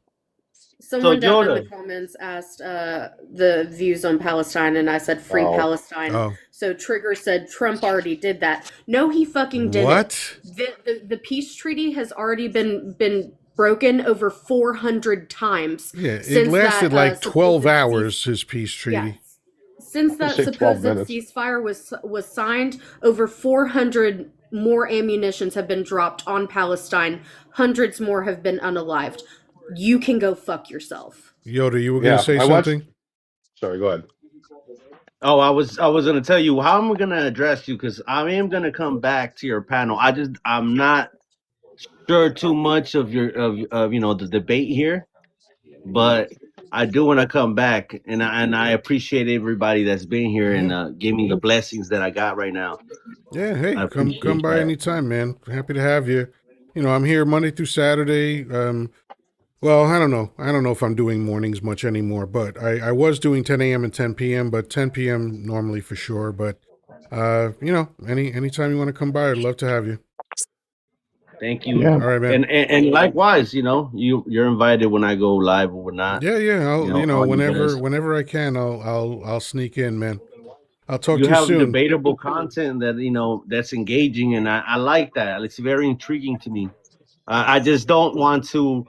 Someone down in the comments asked the views on Palestine, and I said free Palestine. Oh. So Trigger said Trump already did that. No, he fucking didn't. What? The peace treaty has already been broken over 400 times. Yeah, it lasted like 12 hours, his peace treaty. Yeah. Since that supposed ceasefire was signed, over 400 more ammunitions have been dropped on Palestine. Hundreds more have been unalived. You can go fuck yourself. Yoddah, you were going to say something? Sorry, go ahead. Oh, I was going to tell you how I'm going to address you, because I am going to come back to your panel. I'm not sure too much of your the debate here, but I do want to come back, and I appreciate everybody that's been here and gave me the blessings that I got right now. Yeah, hey, come by anytime, man. Happy to have you. I'm here Monday through Saturday. Well, I don't know. I don't know if I'm doing mornings much anymore, but I was doing 10 a.m. and 10 p.m., but 10 p.m. normally for sure. But, anytime you want to come by, I'd love to have you. Thank you. Yeah. All right, man. And likewise, you're invited when I go live or whatnot. Yeah. I'll, whenever I can, I'll sneak in, man. I'll talk to you soon. You have debatable content that, that's engaging, and I like that. It's very intriguing to me. I just don't want to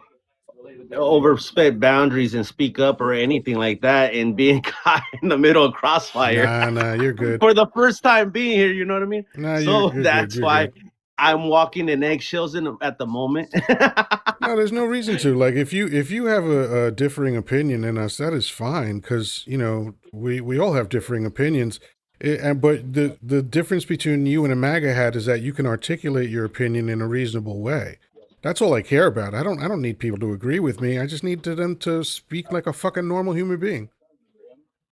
overstep boundaries and speak up or anything like that and being caught in the middle of crossfire. Nah, you're good. For the first time being here, you know what I mean? Nah, so you're that's good. why I'm walking in eggshells at the moment. No, there's no reason to. Like, if you have a differing opinion than us, that is fine, because we all have differing opinions. But the difference between you and a MAGA hat is that you can articulate your opinion in a reasonable way. That's all I care about. I don't need people to agree with me. I just need them to speak like a fucking normal human being.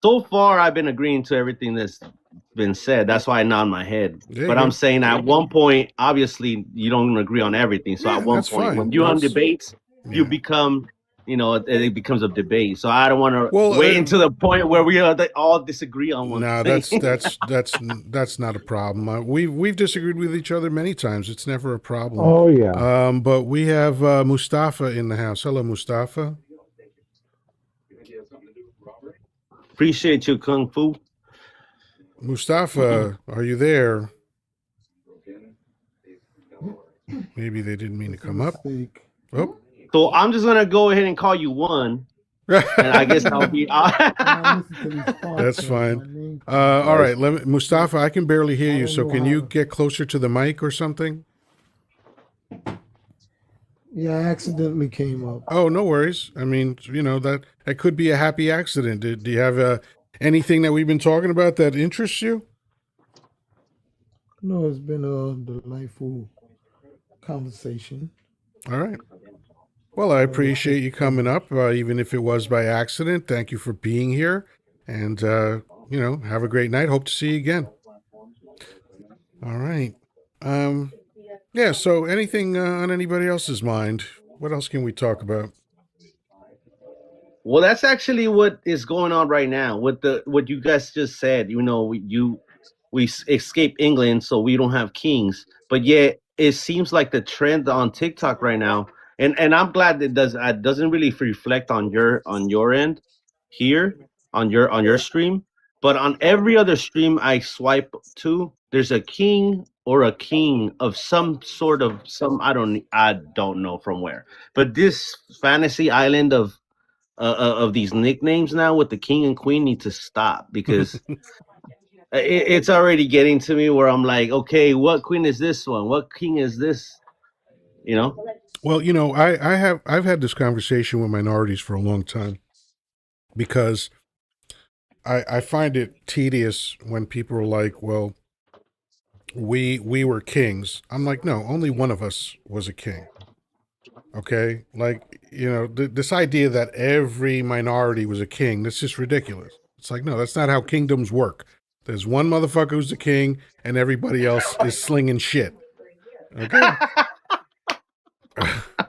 So far, I've been agreeing to everything that's been said. That's why I nod my head. But I'm saying at one point, obviously, you don't agree on everything. So at one point, when you're on debates, you become, it becomes a debate. So I don't want to wait until the point where we all disagree on one thing. that's not a problem. We've disagreed with each other many times. It's never a problem. Oh, yeah. But we have Mustafa in the house. Hello, Mustafa. Appreciate you, Kung Fu. Mustafa, are you there? Maybe they didn't mean to come up. Oh. So I'm just going to go ahead and call you one. And I guess I'll be... That's fine. All right, Mustafa, I can barely hear you, so can you get closer to the mic or something? Yeah, I accidentally came up. Oh, no worries. I mean, that could be a happy accident. Do you have anything that we've been talking about that interests you? No, it's been a delightful conversation. All right. Well, I appreciate you coming up, even if it was by accident. Thank you for being here. And, have a great night. Hope to see you again. All right. Yeah, so anything on anybody else's mind? What else can we talk about? Well, that's actually what is going on right now with the what you guys just said. We escape England, so we don't have kings. But yet, it seems like the trend on TikTok right now, and I'm glad it doesn't really reflect on your end here on your stream. But on every other stream I swipe to, there's a king or a king of some I don't know from where. But this fantasy island of these nicknames now with the king and queen need to stop because it's already getting to me where I'm like, okay, what queen is this one? What king is this? You know? Well, I've had this conversation with minorities for a long time because I find it tedious when people are like, well, we were kings. I'm like, no, only one of us was a king. Okay, like this idea that every minority was a king, that's just ridiculous. It's like, no, that's not how kingdoms work. There's one motherfucker who's the king, and everybody else is slinging shit. Okay.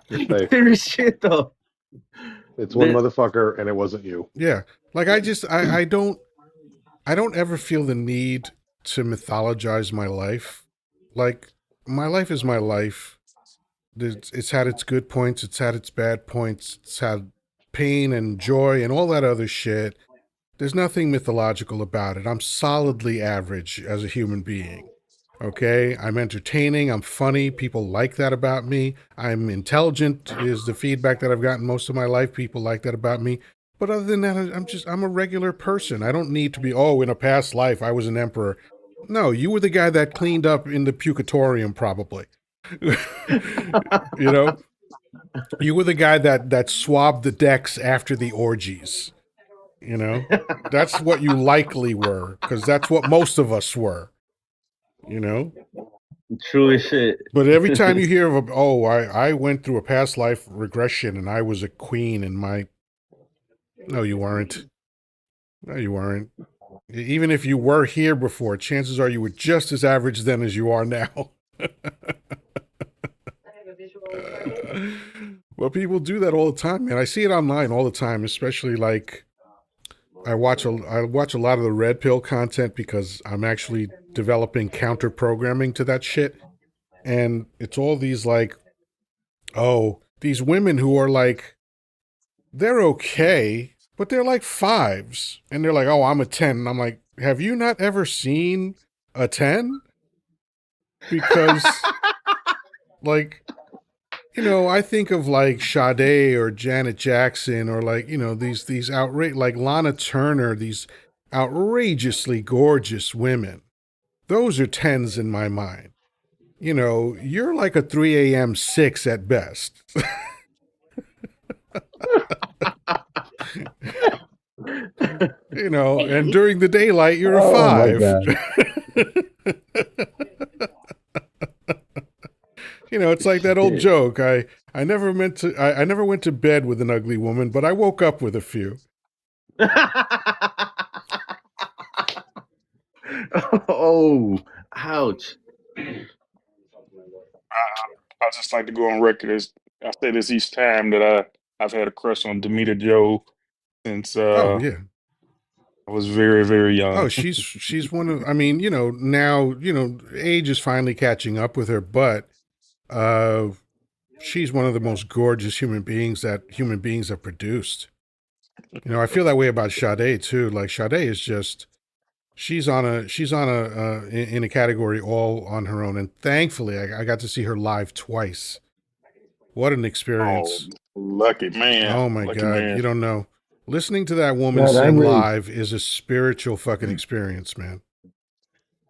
There is shit though. It's one motherfucker, and it wasn't you. Yeah, like I don't ever feel the need to mythologize my life. Like, my life is my life. It's had its good points, it's had its bad points, it's had pain and joy and all that other shit. There's nothing mythological about it. I'm solidly average as a human being. Okay? I'm entertaining, I'm funny, people like that about me. I'm intelligent is the feedback that I've gotten most of my life. People like that about me. But other than that, I'm a regular person. I don't need to be, in a past life I was an emperor. No, you were the guy that cleaned up in the Pucatorium probably. You were the guy that swabbed the decks after the orgies. That's what you likely were, because that's what most of us were. True as shit. But every time you hear of I went through a past life regression and I was a queen and no, you weren't. No, you weren't. Even if you were here before, chances are you were just as average then as you are now. Well, people do that all the time, man. I see it online all the time, especially like I watch a lot of the red pill content because I'm actually developing counter programming to that shit. And it's all these like, these women who are like, they're okay, but they're like fives. And they're like, I'm a 10. And I'm like, have you not ever seen a 10? Because like, I think of like Sade or Janet Jackson or like, these outrage, like Lana Turner, these outrageously gorgeous women. Those are 10s in my mind. You're like a 3 a.m. 6 at best. And during the daylight, you're a 5. It's like that old joke. I never went to bed with an ugly woman, but I woke up with a few. Oh, ouch. I just like to go on record as I say this each time that I've had a crush on Demeter Joe since yeah. I was very, very young. Oh, she's one of, I mean, now, age is finally catching up with her, but she's one of the most gorgeous human beings have produced. I feel that way about Sade too. Like Sade is just, she's in a category all on her own. And thankfully I got to see her live twice. What an experience. Oh, lucky man. Oh my lucky God. Man. You don't know. Listening to that woman sing live is a spiritual fucking experience, man.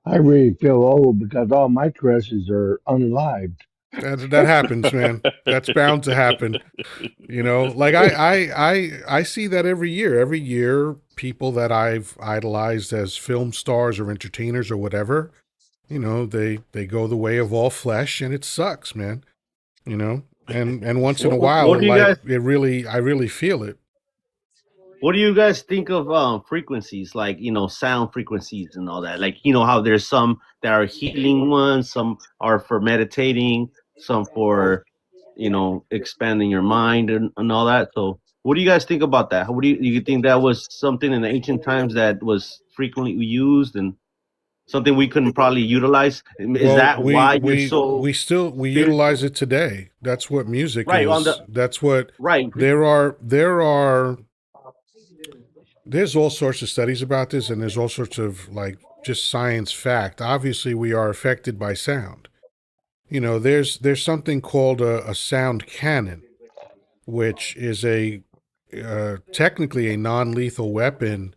I really feel old because all my crushes are unlived. That happens, man. That's bound to happen. Like I see that every year. Every year, people that I've idolized as film stars or entertainers or whatever, they go the way of all flesh, and it sucks, man. and once in a What while, do you like guys I really feel it. What do you guys think of frequencies, like sound frequencies and all that? Like how there's some that are healing ones, some are for meditating, some for expanding your mind and all that. So what do you guys think about that? What do you think that was something in the ancient times that was frequently used and something we couldn't probably utilize? Is Well, that why you're so we utilize spiritual? it today. That's what music Right on is. the That's what right. there's all sorts of studies about this, and there's all sorts of like just science fact. Obviously, we are affected by sound. There's something called a sound cannon, which is technically a non-lethal weapon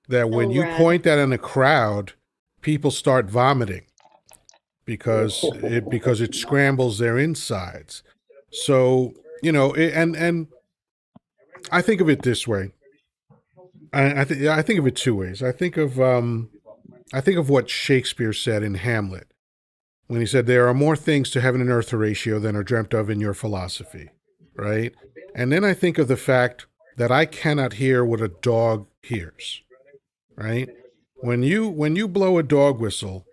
that when Oh, you rad. point that in a crowd, people start vomiting because it scrambles their insides. So and I think of it this way. I think of it two ways. I think of what Shakespeare said in Hamlet when he said, "There are more things to heaven and earth, Horatio, than are dreamt of in your philosophy," right? And then I think of the fact that I cannot hear what a dog hears, right? When you blow a dog whistle,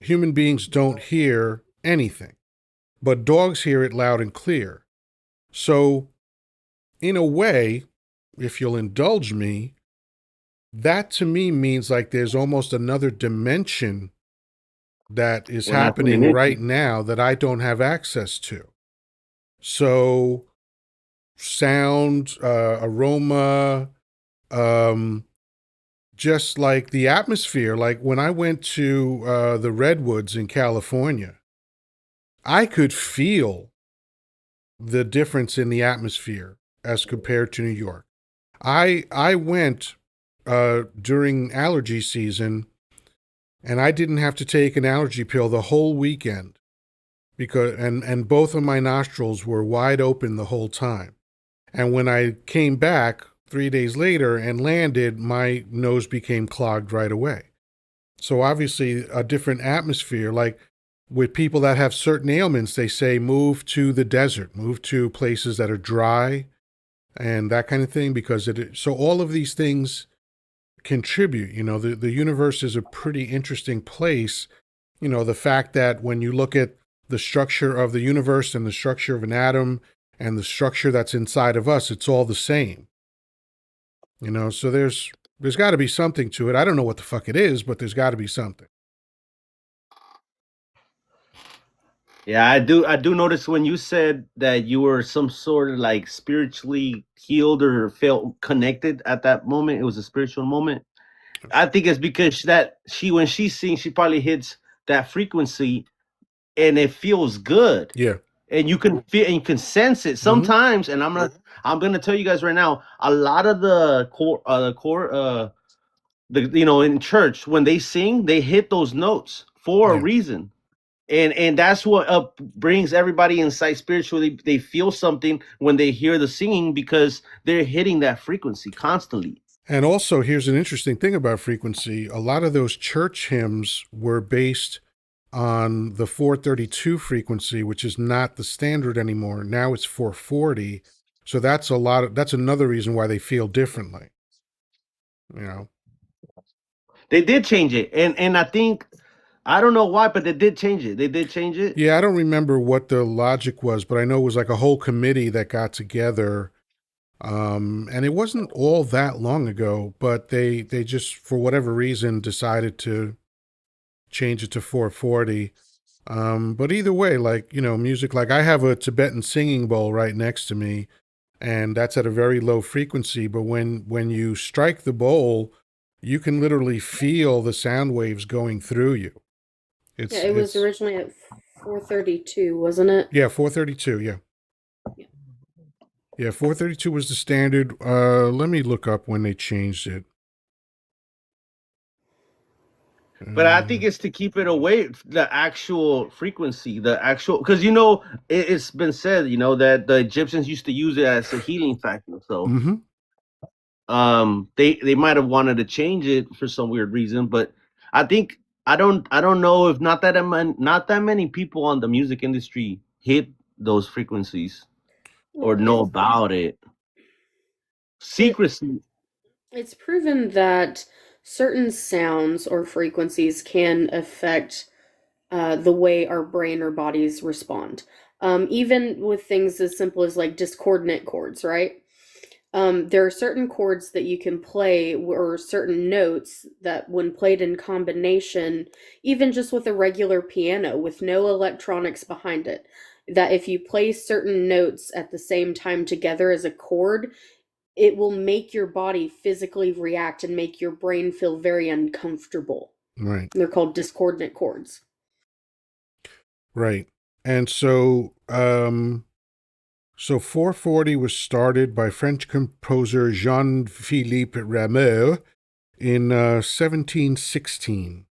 human beings don't hear anything, but dogs hear it loud and clear. So, in a way, if you'll indulge me, that to me means like there's almost another dimension that is We're not tuning happening right into. now that I don't have access to. So, sound, aroma, um, just like the atmosphere. Like when I went to the Redwoods in California, I could feel the difference in the atmosphere as compared to New York. I went during allergy season, and I didn't have to take an allergy pill the whole weekend because and both of my nostrils were wide open the whole time. And when I came back 3 days later and landed, my nose became clogged right away. So obviously a different atmosphere. Like with people that have certain ailments, they say move to the desert, move to places that are dry and that kind of thing because so all of these things contribute. The universe is a pretty interesting place. The fact that when you look at the structure of the universe and the structure of an atom and the structure that's inside of us, it's all the same. So there's got to be something to it. I don't know what the fuck it is, but there's got to be something. Yeah, I do notice when you said that you were some sort of like spiritually healed or felt connected at that moment. It was a spiritual moment. I think it's because that she when she sings, she probably hits that frequency and it feels good. Yeah. And you can feel and you can sense it Mm-hmm. sometimes. And I'm gonna tell you guys right now, a lot of the in church when they sing, they hit those notes for a Yeah. reason, and that's what brings everybody inside spiritually. They feel something when they hear the singing because they're hitting that frequency constantly. And also, here's an interesting thing about frequency. A lot of those church hymns were based on the 432 frequency, which is not the standard anymore. Now it's 440. So that's another reason why they feel differently. You know. They did change it, and I think I don't know why, but they did change it. They did change it. Yeah, I don't remember what the logic was, but I know it was like a whole committee that got together. And it wasn't all that long ago, but they just for whatever reason decided to change it to 440. But either way, like, music, like I have a Tibetan singing bowl right next to me, and that's at a very low frequency. But when you strike the bowl, you can literally feel the sound waves going through you. Yeah, It's it was it's originally at 432, wasn't it? yeah, 432, yeah. Yeah. Yeah, 432 was the standard. Let me look up when they changed it. But I think it's to keep it away the actual frequency, the actual because it's been said that the Egyptians used to use it as a healing factor. So Mm-hmm. they might have wanted to change it for some weird reason, but I think I don't know if not that many people on the music industry hit those frequencies or know about it. Secrecy. It's proven that certain sounds or frequencies can affect the way our brain or bodies respond. Even with things as simple as like discordant chords, right? There are certain chords that you can play or certain notes that, when played in combination, even just with a regular piano with no electronics behind it, that if you play certain notes at the same time together as a chord, it will make your body physically react and make your brain feel very uncomfortable. Right. They're called discordant chords. Right. And so, so 440 was started by French composer Jean-Philippe Rameau in 1716.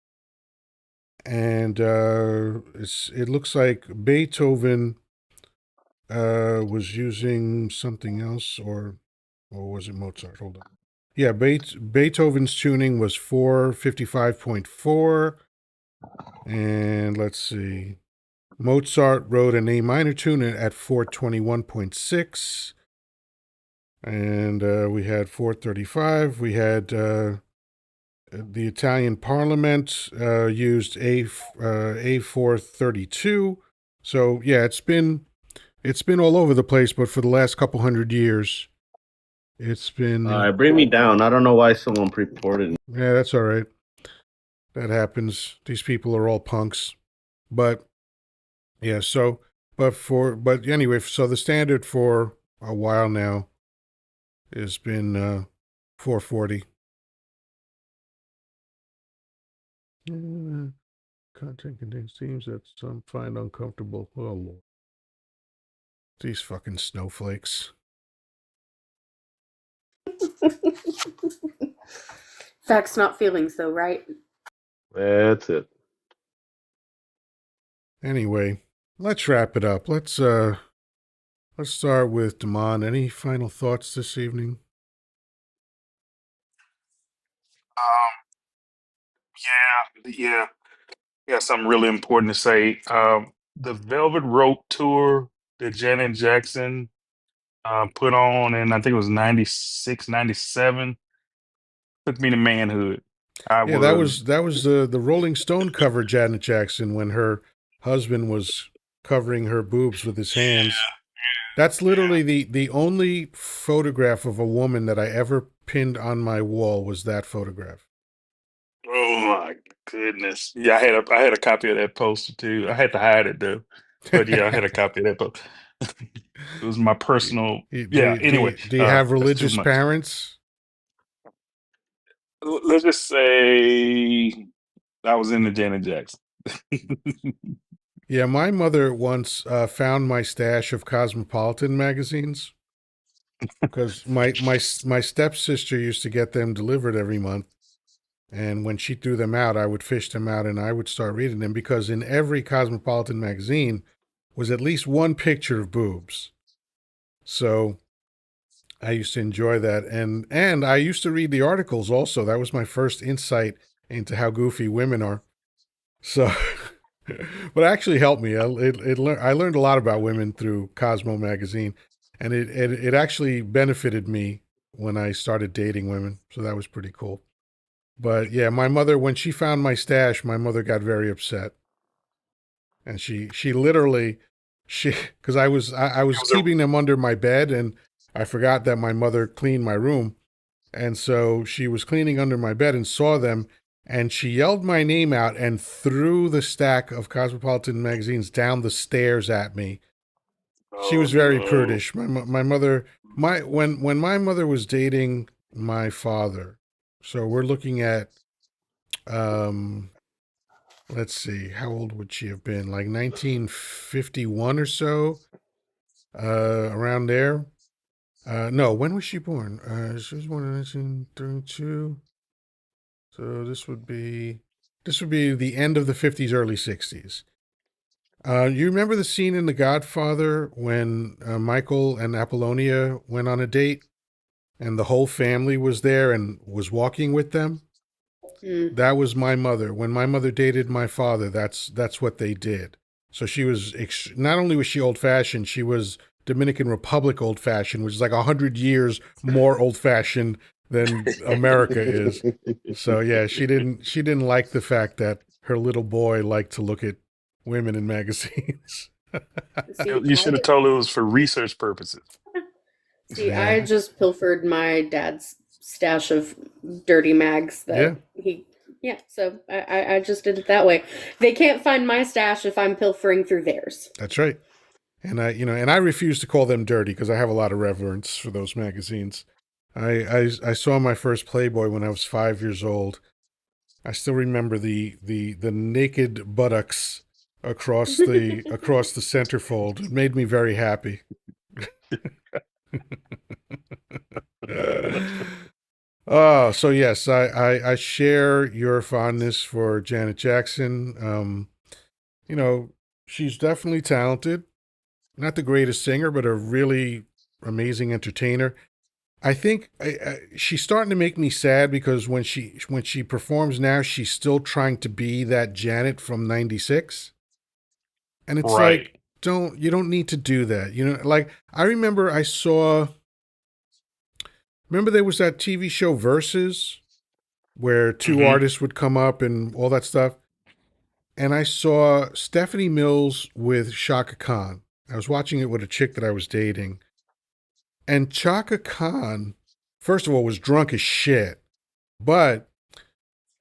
And it looks like Beethoven was using something else, or was it Mozart? Hold on. Yeah, Beethoven's tuning was 455.4. And let's see. Mozart wrote an A minor tune at 421.6. And we had 435. We had the Italian Parliament used A432. So yeah, it's been all over the place, but for the last couple hundred years, it's been. Bring me down. I don't know why someone reported. Yeah, that's all right. That happens. These people are all punks. But yeah, so but anyway, so the standard for a while now has been 440. Content contains themes that some find uncomfortable. Oh Lord. These fucking snowflakes. Facts, not feelings, though, right? That's it. Anyway, let's wrap it up. Let's start with Damon. Any final thoughts this evening? Yeah. Got something really important to say. The Velvet Rope tour that Janet Jackson put on, and I think it was 96, 97, took me to manhood. I Yeah, was, that was the Rolling Stone cover Janet Jackson when her husband was covering her boobs with his hands. That's literally the only photograph of a woman that I ever pinned on my wall was that photograph. oh my goodness. Yeah, I had a copy of that poster too. I had to hide it though. But yeah, I had a copy of that poster. It was my personal. Yeah, anyway, Do you have that's too religious much. parents? Let's just say I was into Janet Jackson. Yeah, my mother once found my stash of Cosmopolitan magazines because my stepsister used to get them delivered every month. And when she threw them out, I would fish them out and I would start reading them because in every Cosmopolitan magazine was at least one picture of boobs. So I used to enjoy that. And I used to read the articles also. That was my first insight into how goofy women are. So, but it actually helped me. I learned a lot about women through Cosmo magazine, and it actually benefited me when I started dating women. So that was pretty cool. But yeah, my mother, when she found my stash, my mother got very upset, and she literally because I It was was a keeping them under my bed, and I forgot that my mother cleaned my room, and so she was cleaning under my bed and saw them, and she yelled my name out and threw the stack of Cosmopolitan magazines down the stairs at me. She oh was very no. prudish. My mother, when my mother was dating my father, so we're looking at, um, let's see, how old would she have been? Like 1951 or so, around there. No, when was she born? She was born in 1932. So this would be the end of the 50s, early 60s. You remember the scene in The Godfather when Michael and Apollonia went on a date and the whole family was there and was walking with them? Mm. That was my mother. When my mother dated my father, that's what they did. So she was not only was she old fashioned, she was Dominican Republic old fashioned, which is like 100 years more old fashioned than America is. So yeah, she didn't like the fact that her little boy liked to look at women in magazines. See, You should have told her it was for research purposes. I Yeah. just pilfered my dad's stash of dirty mags Yeah, that he. Yeah, so I just did it that way. They can't find my stash if I'm pilfering through theirs. that's right. And I refuse to call them dirty because I have a lot of reverence for those magazines. I saw my first Playboy when I was 5 years old. I still remember the naked buttocks across the centerfold. It made me very happy. Oh, so yes, I share your fondness for Janet Jackson. You know, she's definitely talented. Not the greatest singer, but a really amazing entertainer. I think she's starting to make me sad because when she performs now, she's still trying to be that Janet from '96, and it's Right. like, you don't need to do that. Like I remember remember there was that TV show Versus where two Hmm. artists would come up and all that stuff, and I saw Stephanie Mills with Shaka Khan. I was watching it with a chick that I was dating. And Chaka Khan, first of all, was drunk as shit, but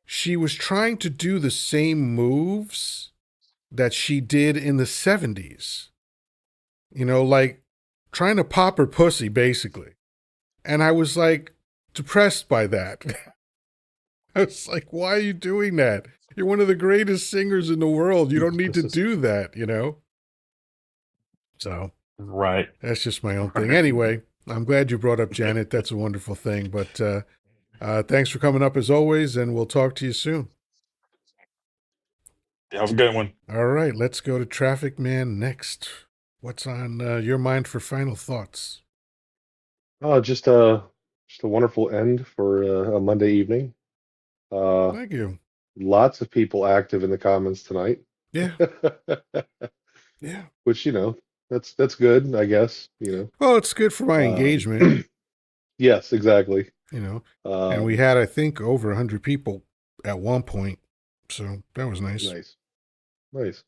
she was trying to do the same moves that she did in the 70s. Like trying to pop her pussy, basically. And I was like depressed by that. I was like, why are you doing that? You're one of the greatest singers in the world. You don't need to do that. So Right. that's just my own thing. Right. Anyway, I'm glad you brought up Janet. That's a wonderful thing. But thanks for coming up as always, and we'll talk to you soon. Have a good one. All right, let's go to Traffic Man next. What's on your mind for final thoughts? Oh, just a wonderful end for a Monday evening. Thank you. Lots of people active in the comments tonight, Yeah, yeah. which that's good, I guess. Well, it's good for my engagement, Yes, exactly. and we Um, had, I think, over 100 people at one point, so that was nice. nice, nice.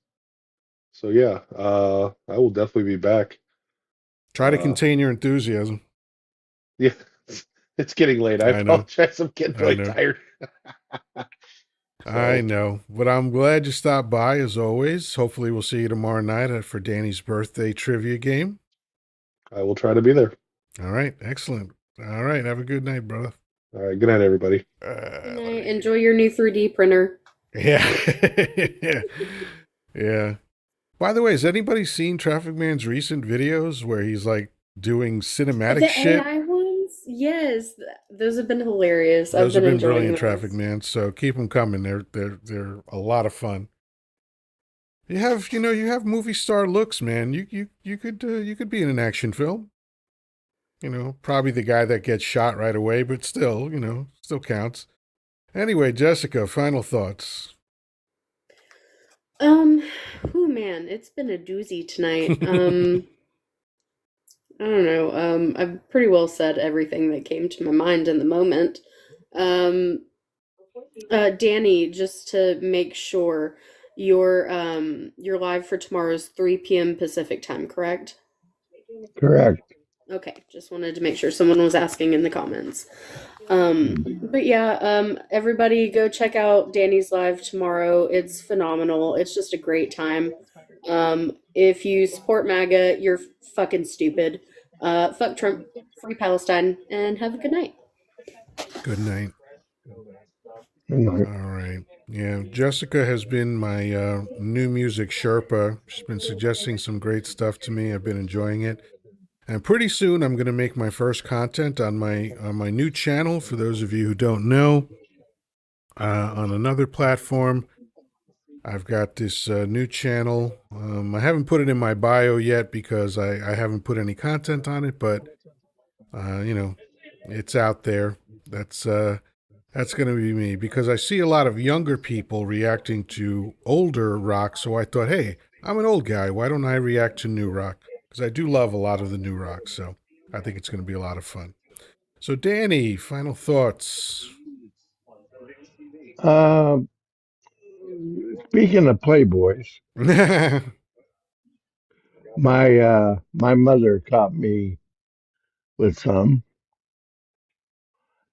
So yeah, I will definitely be back. Try to Uh, contain your enthusiasm. yeah, it's getting late. I I know, apologize. I'm getting I really know. tired. I So know, but I'm glad you stopped by as always. Hopefully, we'll see you tomorrow night for Danny's birthday trivia game. I will try to be there. All right, excellent. All right, have a good night, brother. All right. Good night, everybody. Good night. Enjoy your new 3D printer. Yeah, yeah, yeah. By the way, has anybody seen Traffic Man's recent videos where he's like doing cinematic The shit? AI ones? Yes. Those have been hilarious. I've Those have been been enjoying brilliant, those. Traffic Man. So keep them coming. They're a lot of fun. You have movie star looks, man. You could be in an action film. Probably the guy that gets shot right away, but still, still counts. Anyway, Jessica, final thoughts. Oh man, it's been a doozy tonight. I don't know. I've pretty well said everything that came to my mind in the moment. Um, Danny, just to make sure, you're live for tomorrow's 3 p.m. Pacific time, correct? Correct. Okay, just wanted to make sure someone was asking in the comments. But yeah, everybody go check out Danny's live tomorrow. It's phenomenal. It's just a great time. If you support MAGA, you're fucking stupid. Fuck Trump, free Palestine, and have a good night. Good night. Good night. All right. Yeah, Jessica has been my new music Sherpa. She's been suggesting some great stuff to me. I've been enjoying it. And pretty soon I'm going to make my first content on my new channel. For those of you who don't know, on another platform, I've got this new channel. I haven't put it in my bio yet because I haven't put any content on it, but it's out there. That's going to be me because I see a lot of younger people reacting to older rock. So I thought, hey, I'm an old guy. Why don't I react to new rock? Because I do love a lot of the new rock, so I think it's going to be a lot of fun. So, Danny, final thoughts. Um, Speaking of Playboys, my mother caught me with some,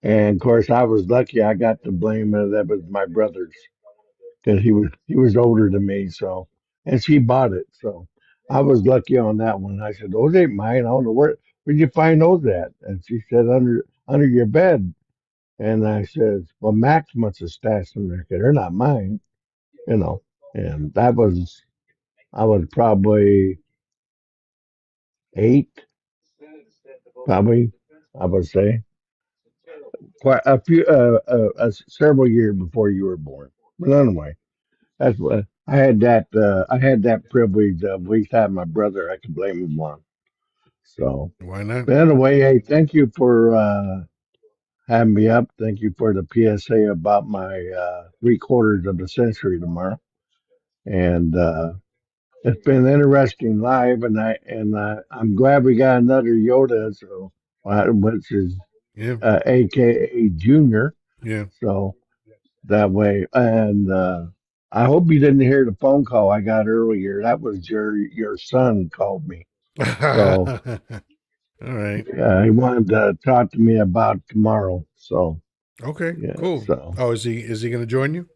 and of course I was lucky. I got the blame of that was my brother's because he was older than me. So, and she bought it. So I was lucky on that one. I said, "Those ain't mine. I don't know where'd you find those at?" And she said, "Under your bed." And I said, "Well, Max must have stashed them there because they're not mine, you know." And I was probably 8, probably I would say, quite a few, several years before you were born. But anyway, that's what I had that. I had that privilege of at least having my brother. I could blame him on. So, Why not? but anyway, hey, thank you for having me up. Thank you for the PSA about my 3/4 of the century tomorrow, and it's been interesting live, and I'm glad we got another Yoda, so which is Yeah, AKA Junior. yeah. So that way, and I hope you didn't hear the phone call I got earlier. That was your son called me. So All right. he wanted to talk to me about tomorrow. So Okay, yeah, cool. so Oh, is he going to join you?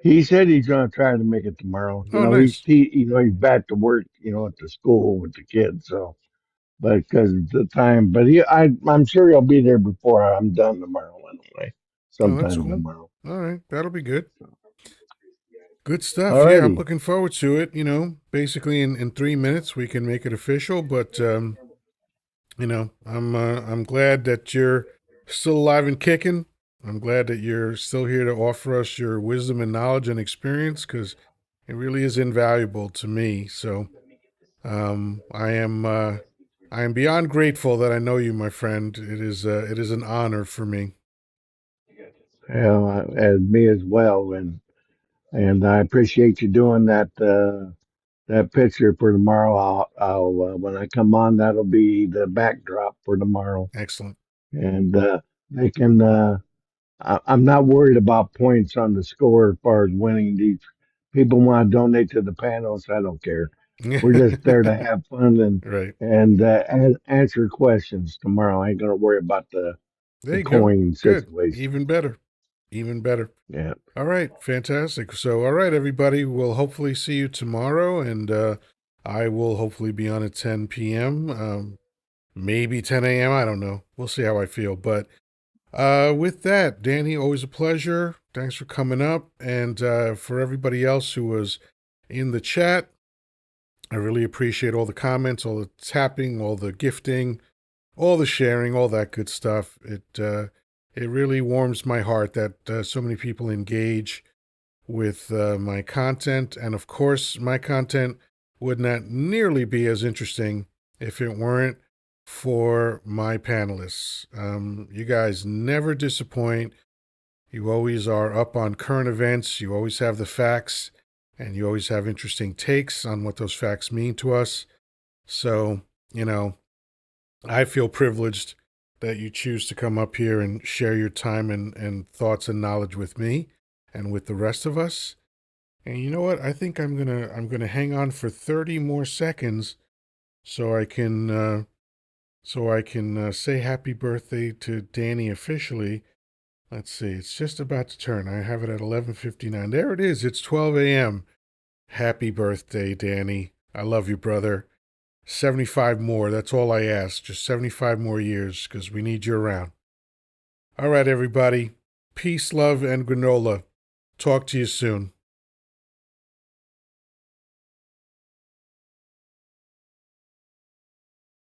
he said he's gonna try to make it tomorrow. Oh, nice. He's back to work, at the school with the kids. So, but because of the time, but I'm sure he'll be there before I'm done tomorrow anyway, Oh, that's sometime cool. tomorrow. All right, that'll be good. Good stuff. Yeah, I'm Alrighty. looking forward to it. Basically in 3 minutes we can make it official. But I'm glad that you're still alive and kicking. I'm glad that you're still here to offer us your wisdom and knowledge and experience because it really is invaluable to me. So I am beyond grateful that I know you, my friend. It is an honor for me. As me as well, and I appreciate you doing that picture for tomorrow. I'll when I come on, that'll be the backdrop for tomorrow, Excellent. and they can. I'm not worried about points on the score as far as winning. These people want to donate to the panels. I don't care. We're just there to have fun Right. and answer questions tomorrow. I ain't gonna worry about There the you go. coin Good. situation. Even better. Even better. Yeah. All right. Fantastic. So, all right, everybody. We'll hopefully see you tomorrow, and I will hopefully be on at 10 p.m. Maybe 10 a.m. I don't know. We'll see how I feel. But with that, Danny, always a pleasure. Thanks for coming up. And for everybody else who was in the chat, I really appreciate all the comments, all the tapping, all the gifting, all the sharing, all that good stuff. It really warms my heart that so many people engage with my content, and of course, my content would not nearly be as interesting if it weren't for my panelists. You guys never disappoint. You always are up on current events. You always have the facts, and you always have interesting takes on what those facts mean to us. So, you know, I feel privileged that you choose to come up here and share your time and thoughts and knowledge with me and with the rest of us. And you know what? I think I'm gonna hang on for 30 more seconds so I can say happy birthday to Danny officially. Let's see. It's just about to turn. I have it at 11:59. There it is. It's 12 a.m. Happy birthday, Danny. I love you, brother. 75 more. That's all I ask. Just 75 more years because we need you around. All right, everybody. Peace, love, and granola. Talk to you soon.